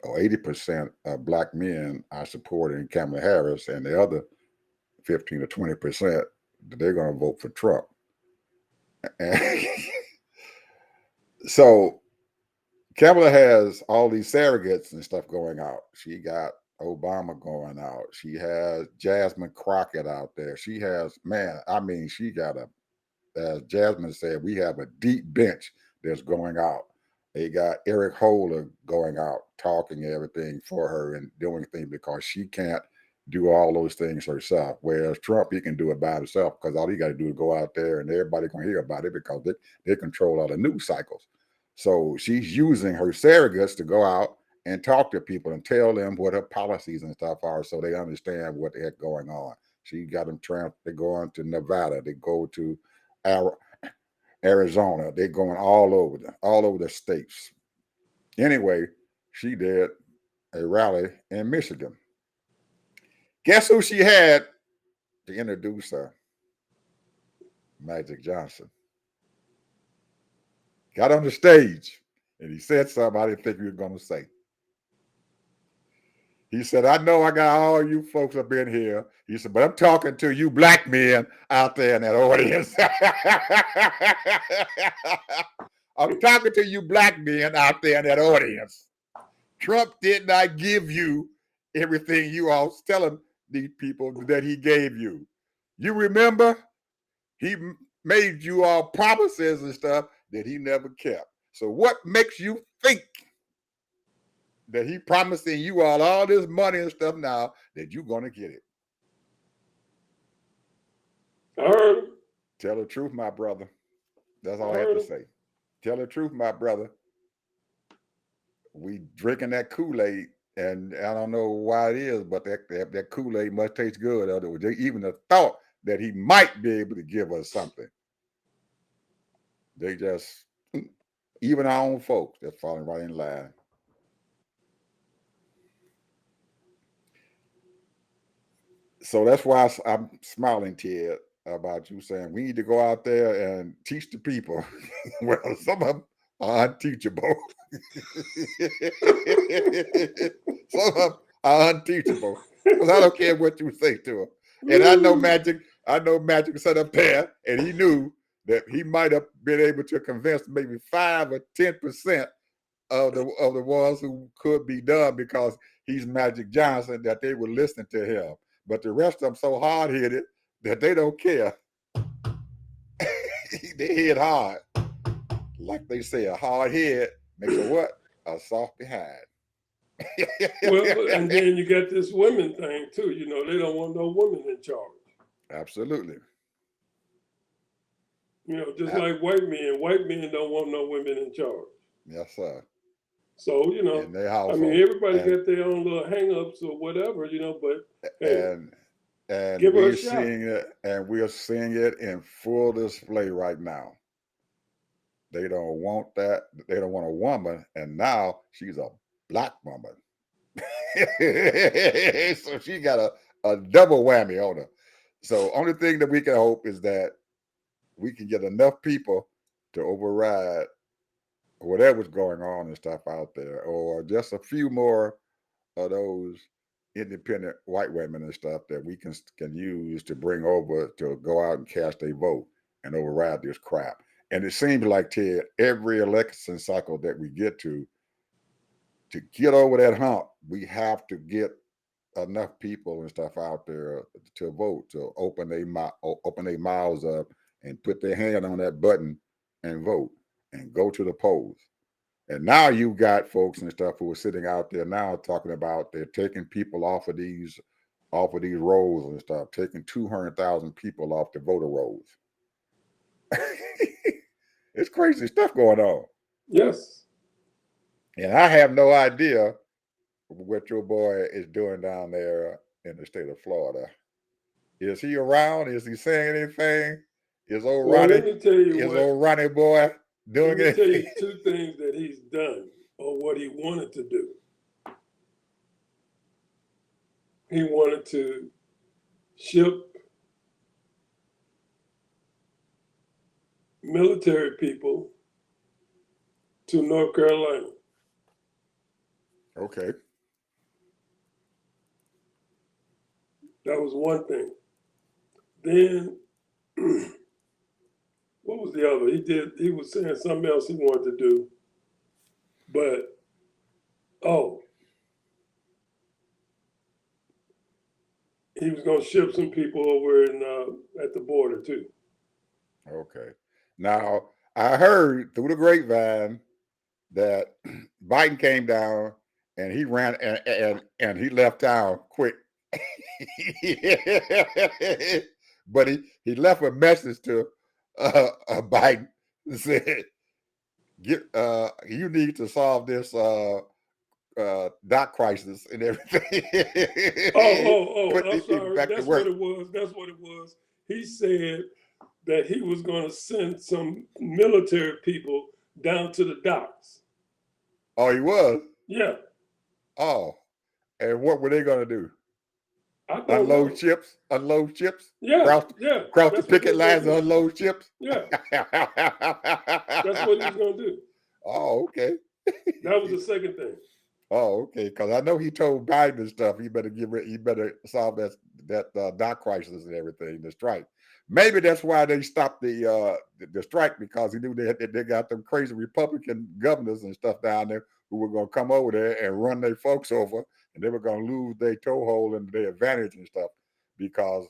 Speaker 3: or 80% of black men are supporting Kamala Harris, and the other 15 or 20% they're going to vote for Trump. And so Kamala has all these surrogates and stuff going out. She got Obama going out. She has Jasmine Crockett out there. She has, man, I mean, she got as Jasmine said, we have a deep bench that's going out. They got Eric Holder going out, talking everything for her and doing things because she can't do all those things herself. Whereas Trump, he can do it by himself because all he got to do is go out there and everybody can hear about it because they control all the news cycles. So she's using her surrogates to go out and talk to people and tell them what her policies and stuff are so they understand what the heck going on. She got them they go on to Nevada, they go to Arizona, they're going all over the states. Anyway, she did a rally in Michigan. Guess who she had to introduce her? Magic Johnson. Got on the stage and he said something I didn't think he was going to say. He said, I know I got all you folks up in here. He said, but I'm talking to you black men out there in that audience. I'm talking to you black men out there in that audience. Trump did not give you everything you all was telling these people that he gave you. You remember? He made you all promises and stuff that he never kept. So what makes you think that he promising you all this money and stuff now that you're going to get it?
Speaker 2: I heard him.
Speaker 3: Tell the truth, my brother. That's all I have
Speaker 2: heard
Speaker 3: to
Speaker 2: him.
Speaker 3: say. Tell the truth, my brother. We drinking that Kool-Aid, and I don't know why it is, but that Kool-Aid must taste good. Otherwise, even the thought that he might be able to give us something, they just, even our own folks, they're falling right in line. So that's why I'm smiling, Ted, about you saying we need to go out there and teach the people. Well, some of them are unteachable. Some of them are unteachable. Because I don't care what you say to them. And I know Magic sat up there and he knew that he might have been able to convince maybe 5 or 10% of the ones who could be done because he's Magic Johnson, that they were listening to him. But the rest of them so hard-headed that they don't care. They hit hard. Like they say, a hard head makes a what? A soft behind.
Speaker 2: Well, and then you got this women thing too. You know, they don't want no women in charge.
Speaker 3: Absolutely.
Speaker 2: You know, just like white men don't want no women in charge.
Speaker 3: Yes, sir.
Speaker 2: So, you know,
Speaker 3: In their household.
Speaker 2: I mean, everybody got their own little hang-ups or whatever, you know, but hey,
Speaker 3: and
Speaker 2: give her
Speaker 3: we're
Speaker 2: a shot.
Speaker 3: seeing it, and we're seeing it in full display right now. They don't want that. They don't want a woman, and now she's a black woman. So she got a double whammy on her. So only thing that we can hope is that we can get enough people to override whatever's going on and stuff out there, or just a few more of those independent white women and stuff that we can use to bring over to go out and cast a vote and override this crap. And it seems like, Ted, every election cycle that we get to get over that hump, we have to get enough people and stuff out there to vote, to open their mouths up and put their hand on that button and vote and go to the polls. And now you've got folks and stuff who are sitting out there now talking about they're taking people off of these rolls and stuff, taking 200,000 people off the voter rolls. It's crazy stuff going on.
Speaker 2: Yes.
Speaker 3: And I have no idea what your boy is doing down there in the state of Florida. Is he around? Is he saying anything? Is old Ronny Boy doing
Speaker 2: Let
Speaker 3: it?
Speaker 2: me tell you 2 things that he's done or what he wanted to do. He wanted to ship military people to North Carolina.
Speaker 3: Okay.
Speaker 2: That was one thing. Then, what was the other? He was saying something else he wanted to do. But, he was going to ship some people over at the border too.
Speaker 3: Okay. Now, I heard through the grapevine that Biden came down and he ran and he left town quick. But he left a message to Biden that said, you need to solve this dock crisis and everything.
Speaker 2: I'm sorry. That's what it was. He said that he was going to send some military people down to the docks.
Speaker 3: Oh, he was?
Speaker 2: Yeah.
Speaker 3: Oh, and what were they going to do?
Speaker 2: I don't
Speaker 3: Unload
Speaker 2: know.
Speaker 3: ships? Unload ships?
Speaker 2: Yeah.
Speaker 3: Cross the picket lines and unload ships?
Speaker 2: Yeah. That's what he was going to do.
Speaker 3: Oh, okay.
Speaker 2: That was the second thing.
Speaker 3: Oh, okay. Because I know he told Biden and stuff. He better solve that dock crisis and everything. The strike. Maybe that's why they stopped the strike, because he knew they got them crazy Republican governors and stuff down there who were going to come over there and run their folks over, and they were going to lose their toehold and their advantage and stuff. Because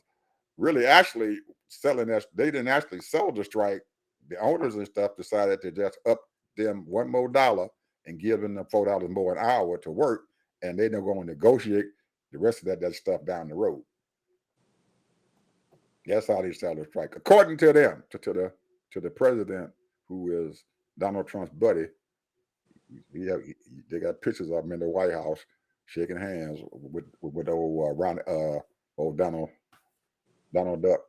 Speaker 3: really, actually, selling that, they didn't actually sell the strike. The owners and stuff decided to just up them $1 more and give them $4 more an hour to work, and they're going to negotiate the rest of that stuff down the road. That's how they sell the strike, according to them, to the president, who is Donald Trump's buddy. They got pictures of him in the White House shaking hands with old Donald Duck.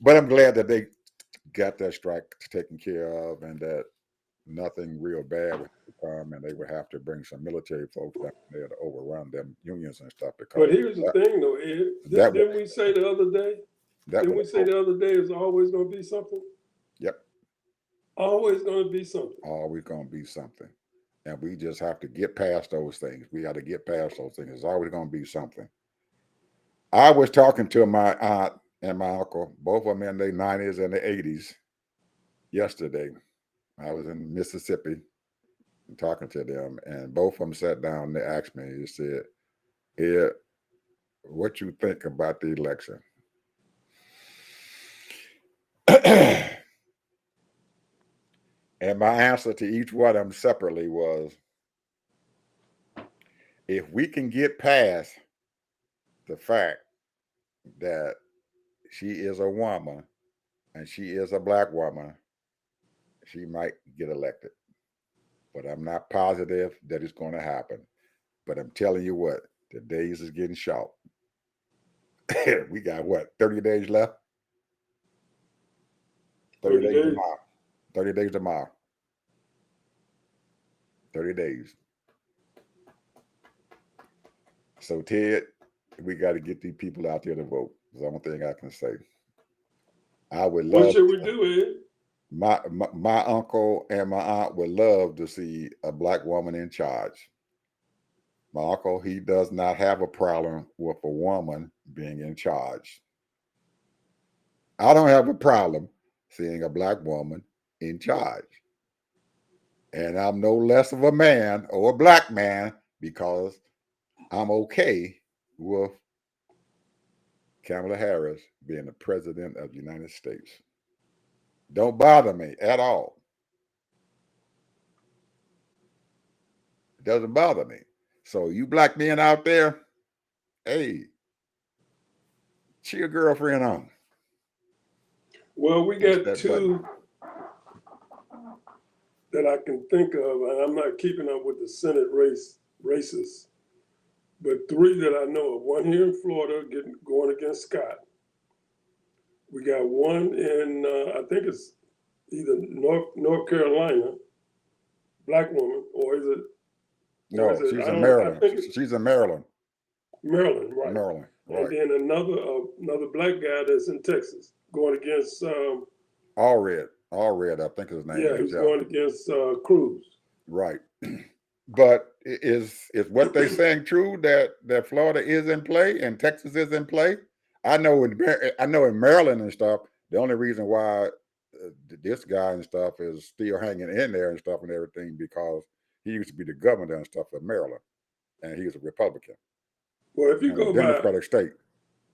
Speaker 3: But I'm glad that they got that strike taken care of, and that nothing real bad would come, and they would have to bring some military folks down there to overrun them unions and stuff.
Speaker 2: But
Speaker 3: Because
Speaker 2: here's the thing, though, Ed.
Speaker 3: that would
Speaker 2: Didn't we say the other day?
Speaker 3: that
Speaker 2: Didn't
Speaker 3: would
Speaker 2: we say the other day is always going to be something?
Speaker 3: Yep,
Speaker 2: Always going to be something.
Speaker 3: always going to be something, and we just have to get past those things. We got to get past those things. It's always going to be something. I was talking to my aunt and my uncle, both of them in their 90s and their 80s, yesterday. I was in Mississippi talking to them, and both of them sat down and they asked me, he said, Ed, what you think about the election? And my answer to each one of them separately was, if we can get past the fact that she is a woman and she is a black woman, she might get elected. But I'm not positive that it's going to happen. But I'm telling you what, the days is getting short. We got what, 30 days left? 30 days tomorrow. 30 days tomorrow. 30 days. So, Ted, we got to get these people out there to vote. That's the only thing I can say. I would love.
Speaker 2: What should we do, Ed?
Speaker 3: My uncle and my aunt would love to see a black woman in charge. My uncle, he does not have a problem with a woman being in charge. I don't have a problem seeing a black woman in charge. And I'm no less of a man or a black man because I'm okay with Kamala Harris being the president of the United States. Don't bother me at all. It doesn't bother me. So you black men out there, hey, cheer your girlfriend on.
Speaker 2: Well, we got two that I can think of, and I'm not keeping up with the Senate races, but three that I know of. One here in Florida going against Scott. We got one in, I think it's either North Carolina, black woman, or is it?
Speaker 3: No, she's in Maryland. She's in Maryland.
Speaker 2: Maryland, right.
Speaker 3: Maryland, right.
Speaker 2: And then another black guy that's in Texas going against
Speaker 3: Allred, I think his name is.
Speaker 2: Yeah, he's going against Cruz.
Speaker 3: Right. But is what they're saying true, that Florida is in play and Texas is in play? I know in Maryland and stuff, the only reason why this guy and stuff is still hanging in there and stuff and everything, because he used to be the governor and stuff of Maryland, and he was a Republican.
Speaker 2: Well, if you go by
Speaker 3: Democratic state,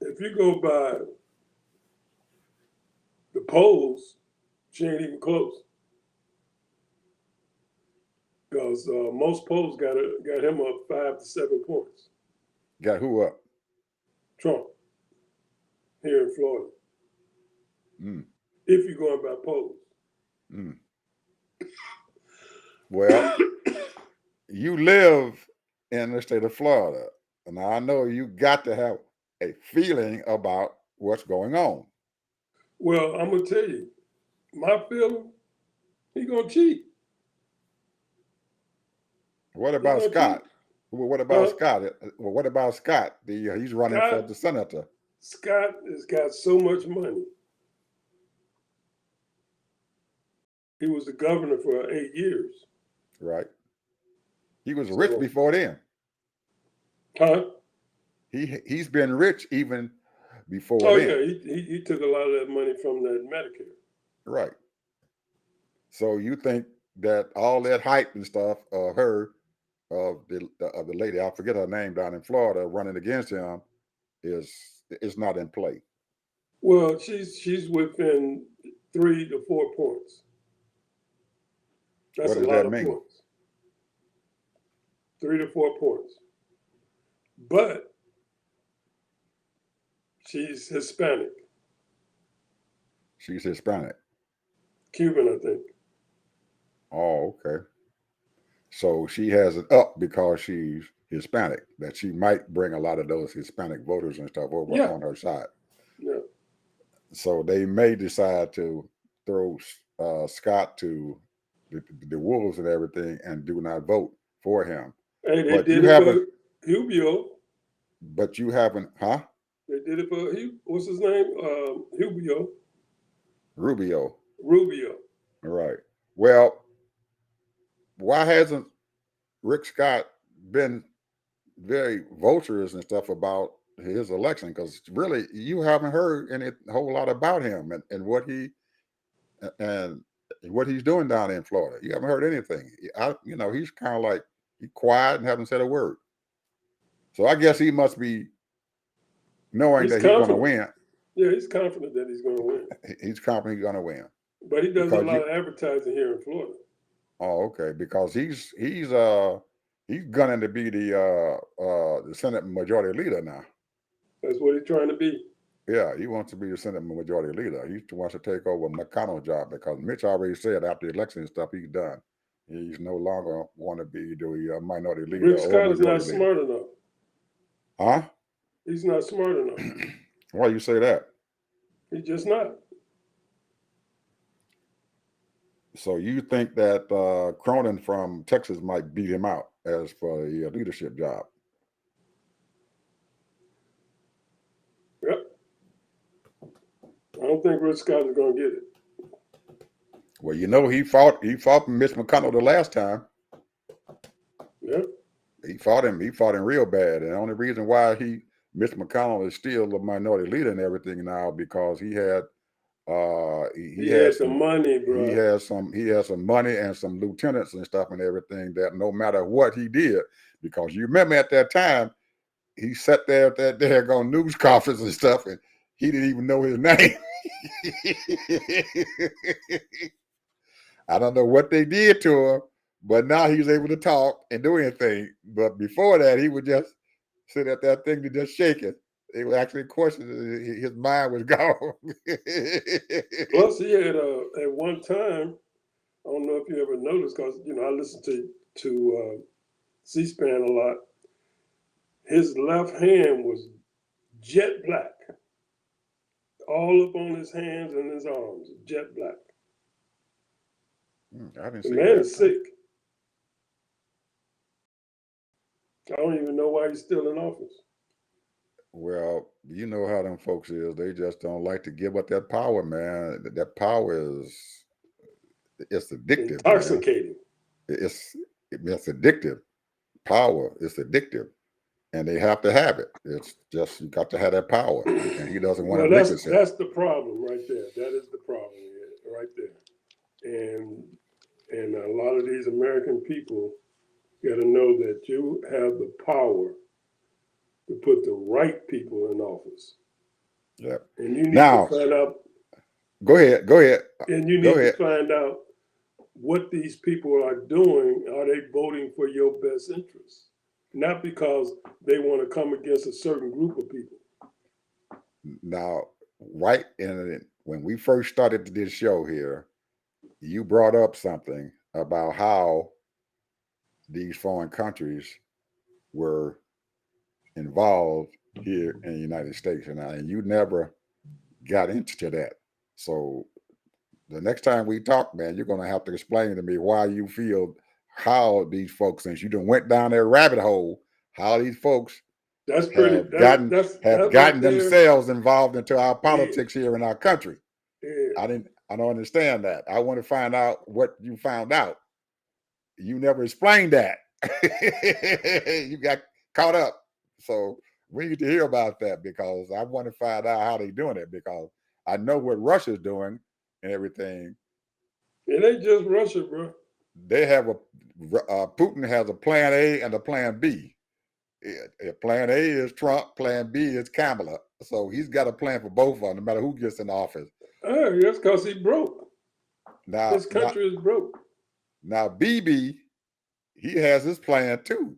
Speaker 2: if you go by the polls, she ain't even close. Because most polls got him up 5 to 7 points.
Speaker 3: Got who up?
Speaker 2: Trump here in Florida. If you're going by polls.
Speaker 3: Well, you live in the state of Florida, and I know you got to have a feeling about what's going on.
Speaker 2: Well, I'm gonna tell you, my feeling, he gonna cheat.
Speaker 3: What about Scott? What about Scott? Well, what about Scott? He's running for the senator.
Speaker 2: Scott has got so much money. He was the governor for 8 years.
Speaker 3: Right. He was rich
Speaker 2: So,
Speaker 3: before then.
Speaker 2: huh?
Speaker 3: He's been rich even before
Speaker 2: Oh
Speaker 3: then.
Speaker 2: yeah, he took a lot of that money from that Medicare.
Speaker 3: Right. So you think that all that hype and stuff of her, of the lady, I forget her name, down in Florida running against him, is not in play.
Speaker 2: Well, she's within 3 to 4 points. That's
Speaker 3: What
Speaker 2: a
Speaker 3: does
Speaker 2: lot
Speaker 3: that
Speaker 2: of
Speaker 3: mean?
Speaker 2: points. 3 to 4 points. But she's Hispanic,
Speaker 3: She's Hispanic.
Speaker 2: Cuban, I think.
Speaker 3: Oh, okay. So she has it up because she's Hispanic, that she might bring a lot of those Hispanic voters and stuff over
Speaker 2: Yeah,
Speaker 3: on her side.
Speaker 2: yeah.
Speaker 3: So they may decide to throw Scott to the wolves and everything and do not vote for him.
Speaker 2: Hey, they
Speaker 3: But you
Speaker 2: did it
Speaker 3: haven't,
Speaker 2: for Hubio.
Speaker 3: huh?
Speaker 2: They did it for what's his name? Hubio.
Speaker 3: Rubio.
Speaker 2: Rubio.
Speaker 3: Right. Well, why hasn't Rick Scott been very vulturous and stuff about his election? Because really, you haven't heard any whole lot about him and and what he's doing down in Florida. You haven't heard anything. He's kind of like he's quiet and haven't said a word. So I guess he must be knowing
Speaker 2: He's
Speaker 3: that he's going to
Speaker 2: confident.
Speaker 3: win.
Speaker 2: Yeah, he's confident that he's going to win.
Speaker 3: He's confident he's going to win
Speaker 2: But he does a
Speaker 3: because
Speaker 2: lot of advertising here in Florida.
Speaker 3: Oh, okay. Because he's gunning to be the Senate Majority Leader now.
Speaker 2: That's what he's trying to be.
Speaker 3: Yeah, he wants to be the Senate Majority Leader. He wants to take over McConnell's job because Mitch already said after the election stuff he's done. He's no longer want to be the Minority Leader
Speaker 2: Rick
Speaker 3: or
Speaker 2: Scott is not
Speaker 3: Majority Leader.
Speaker 2: smart enough.
Speaker 3: Huh?
Speaker 2: He's not smart enough.
Speaker 3: Why you say that?
Speaker 2: He's just not.
Speaker 3: So you think that Cronin from Texas might beat him out as for the leadership job?
Speaker 2: Yep. I don't think Rick Scott is going to get it.
Speaker 3: Well, he fought Mitch McConnell the last time.
Speaker 2: Yep.
Speaker 3: He fought him real bad. And the only reason why Mitch McConnell is still the minority leader and everything now because he had
Speaker 2: he had some money, bro.
Speaker 3: He has some money and some lieutenants and stuff and everything that no matter what he did, because you remember at that time he sat there at that daggone news conference and stuff and he didn't even know his name. I don't know what they did to him, but now he's able to talk and do anything. But before that, he would just sit at that thing to just shake it. They would actually question his mind was gone.
Speaker 2: Plus, he had at one time. I don't know if you ever noticed because I listen to C-SPAN a lot. His left hand was jet black, all up on his hands and his arms, jet black.
Speaker 3: I didn't
Speaker 2: The
Speaker 3: see
Speaker 2: man
Speaker 3: that.
Speaker 2: is sick. I don't even know why he's still in office.
Speaker 3: Well, you know how them folks is. They just don't like to give up that power, man. That power it's addictive,
Speaker 2: Intoxicating.
Speaker 3: man. It's addictive. Power is addictive. And they have to have it. It's just you got to have that power. And he doesn't want to relinquish it.
Speaker 2: That's the problem right there. That is the problem right there. And a lot of these American people got to know that you have the power to put the right people in office.
Speaker 3: Yeah.
Speaker 2: And you need to find out.
Speaker 3: Go ahead.
Speaker 2: And you need to find out what these people are doing. Are they voting for your best interests? Not because they want to come against a certain group of people.
Speaker 3: Now, right when we first started this show here, you brought up something about how these foreign countries were involved here in the United States, and you never got into that. So the next time we talk, man, you're going to have to explain to me why you feel how these folks, since you done went down their rabbit hole, how these folks have gotten themselves involved into our politics here in our country.
Speaker 2: Yeah.
Speaker 3: I don't understand that. I want to find out what you found out. you never explained that. You got caught up. So we need to hear about that because I want to find out how they're doing it because I know what Russia's doing and everything.
Speaker 2: It ain't just Russia, bro.
Speaker 3: They have Putin has a plan A and a plan B. Plan A is Trump, plan B is Kamala. So he's got a plan for both of them, no matter who gets in office.
Speaker 2: That's because he broke.
Speaker 3: Now,
Speaker 2: This country is broke.
Speaker 3: Now, BB, he has his plan too.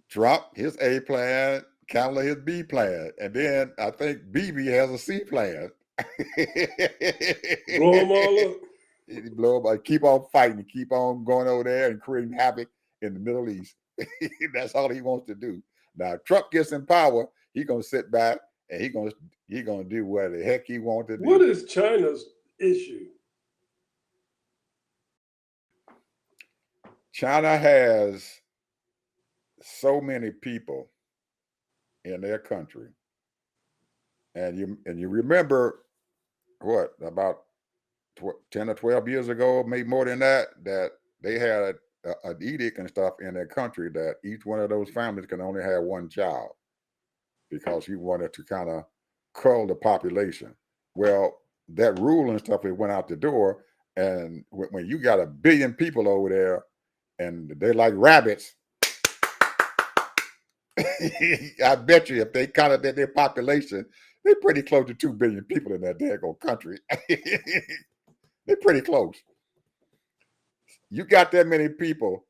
Speaker 3: Trump, his A plan, Kamala, his B plan. And then I think BB has a C plan.
Speaker 2: Blow them all up.
Speaker 3: He blow up, keep on fighting, keep on going over there and creating havoc in the Middle East. That's all he wants to do. Now, if Trump gets in power, he's gonna sit back and he's gonna do what the heck he wants to do.
Speaker 2: What is China's issue?
Speaker 3: China has so many people in their country, and you remember what about 10 or 12 years ago, maybe more than that, that they had an edict and stuff in their country that each one of those families can only have one child because he wanted to kind of cull the population. Well, that rule and stuff, it went out the door. And when you got 1 billion people over there and they like rabbits, I bet you if they counted their population, they're pretty close to 2 billion people in that daggone country. They're pretty close. You got that many people,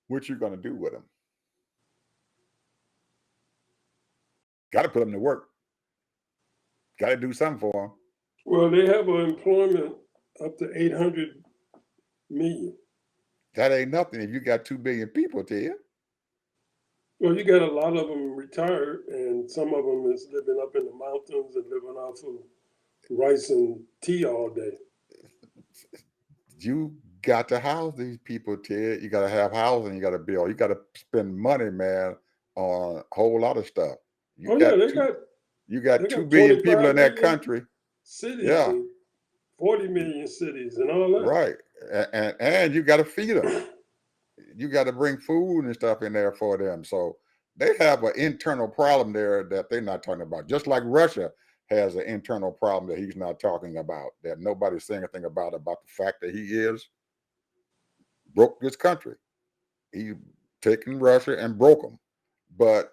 Speaker 3: what you gonna do with them? Got to put them to work. Got to do something for them.
Speaker 2: Well, they have an employment up to 800 million.
Speaker 3: That ain't nothing if you got 2 billion people, Ted.
Speaker 2: Well, you got a lot of them retired, and some of them is living up in the mountains and living off of rice and tea all day.
Speaker 3: You got to house these people, Ted. You got to have housing. You got to build. You got to spend money, man, on a whole lot of stuff. You got 2 billion people in that country.
Speaker 2: Cities, yeah, 40 million cities, and all that.
Speaker 3: Right, and you got to feed them. You got to bring food and stuff in there for them. So they have an internal problem there that they're not talking about. Just like Russia has an internal problem that he's not talking about, that nobody's saying anything about the fact that he broke this country. He taken Russia and broke them. But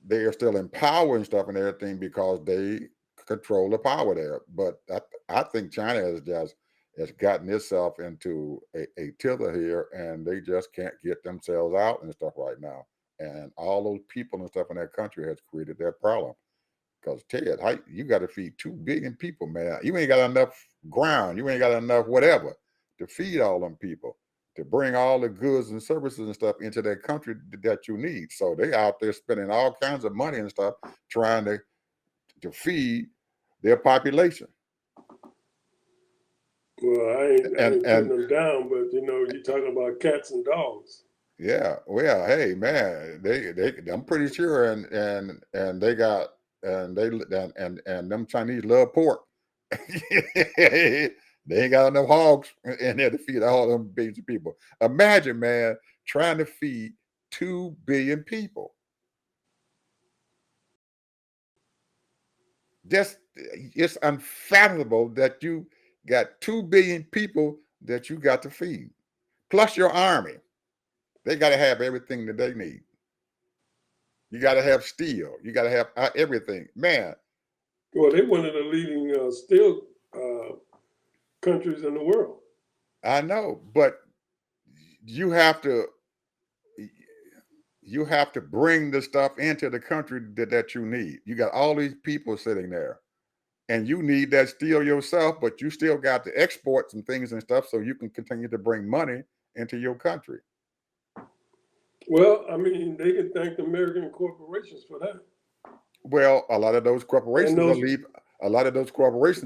Speaker 3: they are still in power and stuff and everything because they control the power there. But I think China has gotten itself into a tither here, and they just can't get themselves out and stuff right now. And all those people and stuff in that country has created that problem. Because Ted, you got to feed 2 billion people, man. You ain't got enough ground. You ain't got enough whatever to feed all them people, to bring all the goods and services and stuff into that country that you need. So they out there spending all kinds of money and stuff trying to feed their population.
Speaker 2: Well, I ain't putting them down, but you're talking about cats and dogs.
Speaker 3: Yeah, well, hey, man, they I'm pretty sure, and they got and them Chinese love pork. They ain't got enough hogs in there to feed all them billions of people. Imagine, man, trying to feed 2 billion people. It's unfathomable that you got 2 billion people that you got to feed, plus your army. They got to have everything that they need. You got to have steel. You got to have everything, man.
Speaker 2: Well, they're one of the leading steel countries in the world.
Speaker 3: I know, but you have to bring the stuff into the country that you need. You got all these people sitting there, and you need that steel yourself, but you still got to export some things and stuff so you can continue to bring money into your country.
Speaker 2: Well, I mean, they can thank the American corporations for that.
Speaker 3: Well, a lot of those corporations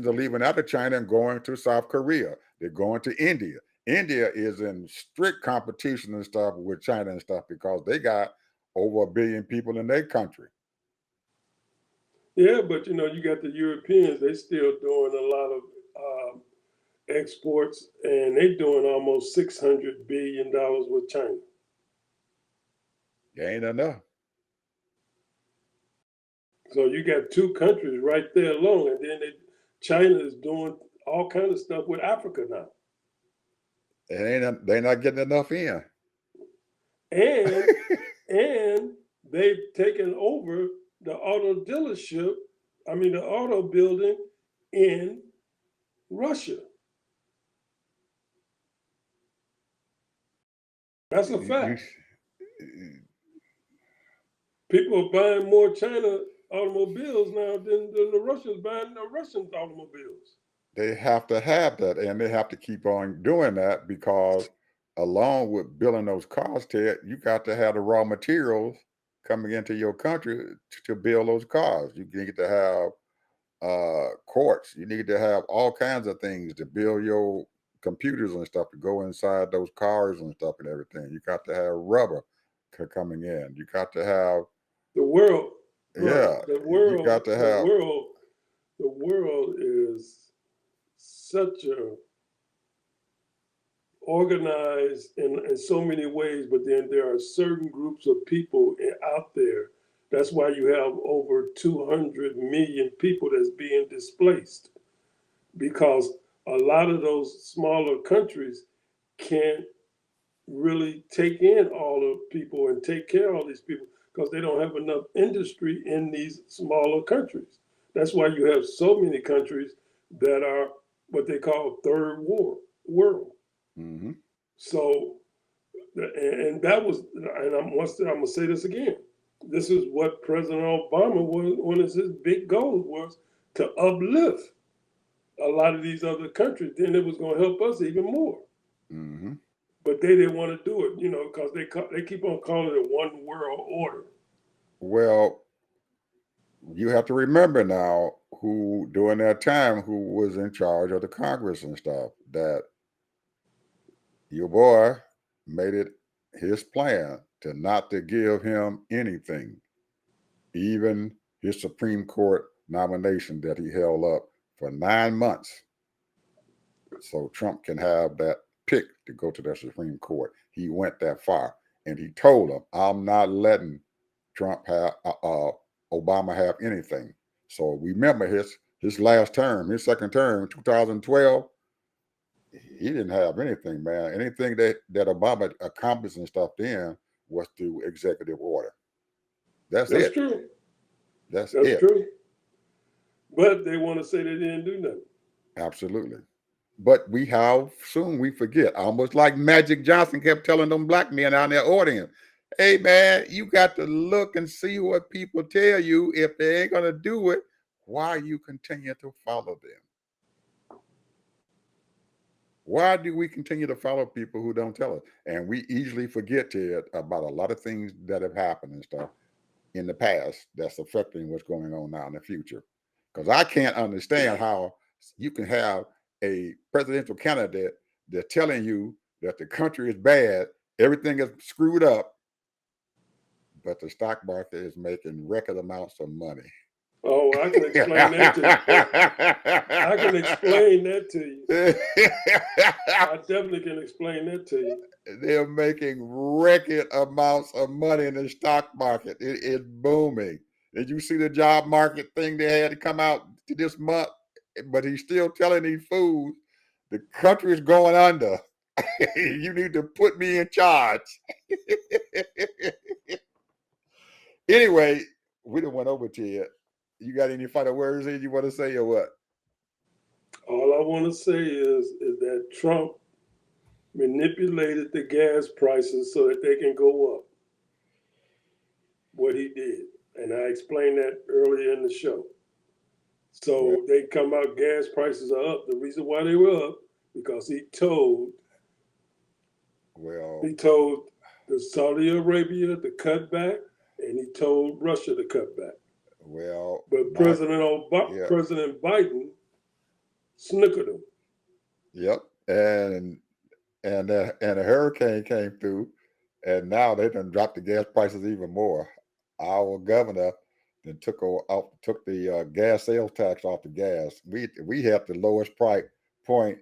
Speaker 3: are leaving out of China and going to South Korea. They're going to India. India is in strict competition and stuff with China and stuff because they got over 1 billion people in their country.
Speaker 2: Yeah, but you got the Europeans. They still doing a lot of exports, and they're doing almost $600 billion with China.
Speaker 3: It ain't enough.
Speaker 2: So you got two countries right there alone, and then China is doing all kind of stuff with Africa now.
Speaker 3: They're not getting enough in.
Speaker 2: And and they've taken over the auto dealership, the auto building in Russia. That's a fact. People are buying more China automobiles now than the Russians buying the Russian automobiles.
Speaker 3: They have to have that, and they have to keep on doing that because along with building those cars, Ted, you got to have the raw materials coming into your country to build those cars. You need to have quartz. You need to have all kinds of things to build your computers and stuff to go inside those cars and stuff and everything. You got to have rubber coming in. You got to have
Speaker 2: the world.
Speaker 3: Yeah,
Speaker 2: the
Speaker 3: you
Speaker 2: world.
Speaker 3: got to have.
Speaker 2: The world is such a organized in so many ways, but then there are certain groups of people out there. That's why you have over 200 million people that's being displaced, because a lot of those smaller countries can't really take in all the people and take care of all these people because they don't have enough industry in these smaller countries. That's why you have so many countries that are what they call third world.
Speaker 3: Mm-hmm.
Speaker 2: So, and that was, and I'm gonna say this again. This is what President Obama was. One of his big goals was to uplift a lot of these other countries. Then it was going to help us even more.
Speaker 3: Mm-hmm.
Speaker 2: But they didn't want to do it, because they keep on calling it one world order.
Speaker 3: Well, you have to remember now who during that time who was in charge of the Congress and stuff, that your boy made it his plan to not to give him anything, even his Supreme Court nomination that he held up for 9 months, so Trump can have that pick to go to the Supreme Court. He went that far, and he told him, "I'm not letting Trump have Obama have anything." So remember his last term, his second term, 2012. He didn't have anything, man. Anything that Obama accomplished and stuff then was through executive order. That's
Speaker 2: That's
Speaker 3: it.
Speaker 2: true.
Speaker 3: That's
Speaker 2: That's
Speaker 3: it.
Speaker 2: true. But they want to say they didn't do nothing.
Speaker 3: Absolutely. But how soon we forget. Almost like Magic Johnson kept telling them black men out in their audience, "Hey man, you got to look and see what people tell you. If they ain't gonna do it, why you continue to follow them? Why do we continue to follow people who don't tell us?" And we easily forget about a lot of things that have happened and stuff in the past that's affecting what's going on now in the future. Because I can't understand how you can have a presidential candidate that's telling you that the country is bad, everything is screwed up, but the stock market is making record amounts of money.
Speaker 2: Oh, I can explain that to you. I can explain that to you. I definitely can explain that to you.
Speaker 3: They're making record amounts of money in the stock market. It is booming. Did you see the job market thing they had to come out this month? But he's still telling these fools the country is going under. You need to put me in charge. Anyway, we done went over to you. You got any final words that you want to say or what?
Speaker 2: All I want to say is that Trump manipulated the gas prices so that they can go up. What he did. And I explained that earlier in the show. So they come out, gas prices are up. The reason why they were up, because he told the Saudi Arabia to cut back, and he told Russia to cut back. But President Biden snookered him.
Speaker 3: Yep, and a hurricane came through, and now they done dropped the gas prices even more. Our governor then took the gas sales tax off the gas. We had the lowest price point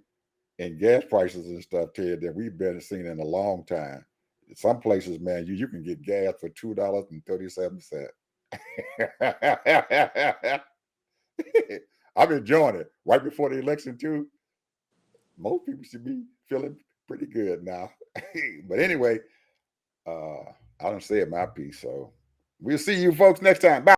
Speaker 3: and gas prices and stuff, Ted, that we've been seeing in a long time. Some places, man, you can get gas for $2.37. I'm enjoying it. Right before the election, too. Most people should be feeling pretty good now. But anyway, I don't say my piece. So we'll see you folks next time. Bye.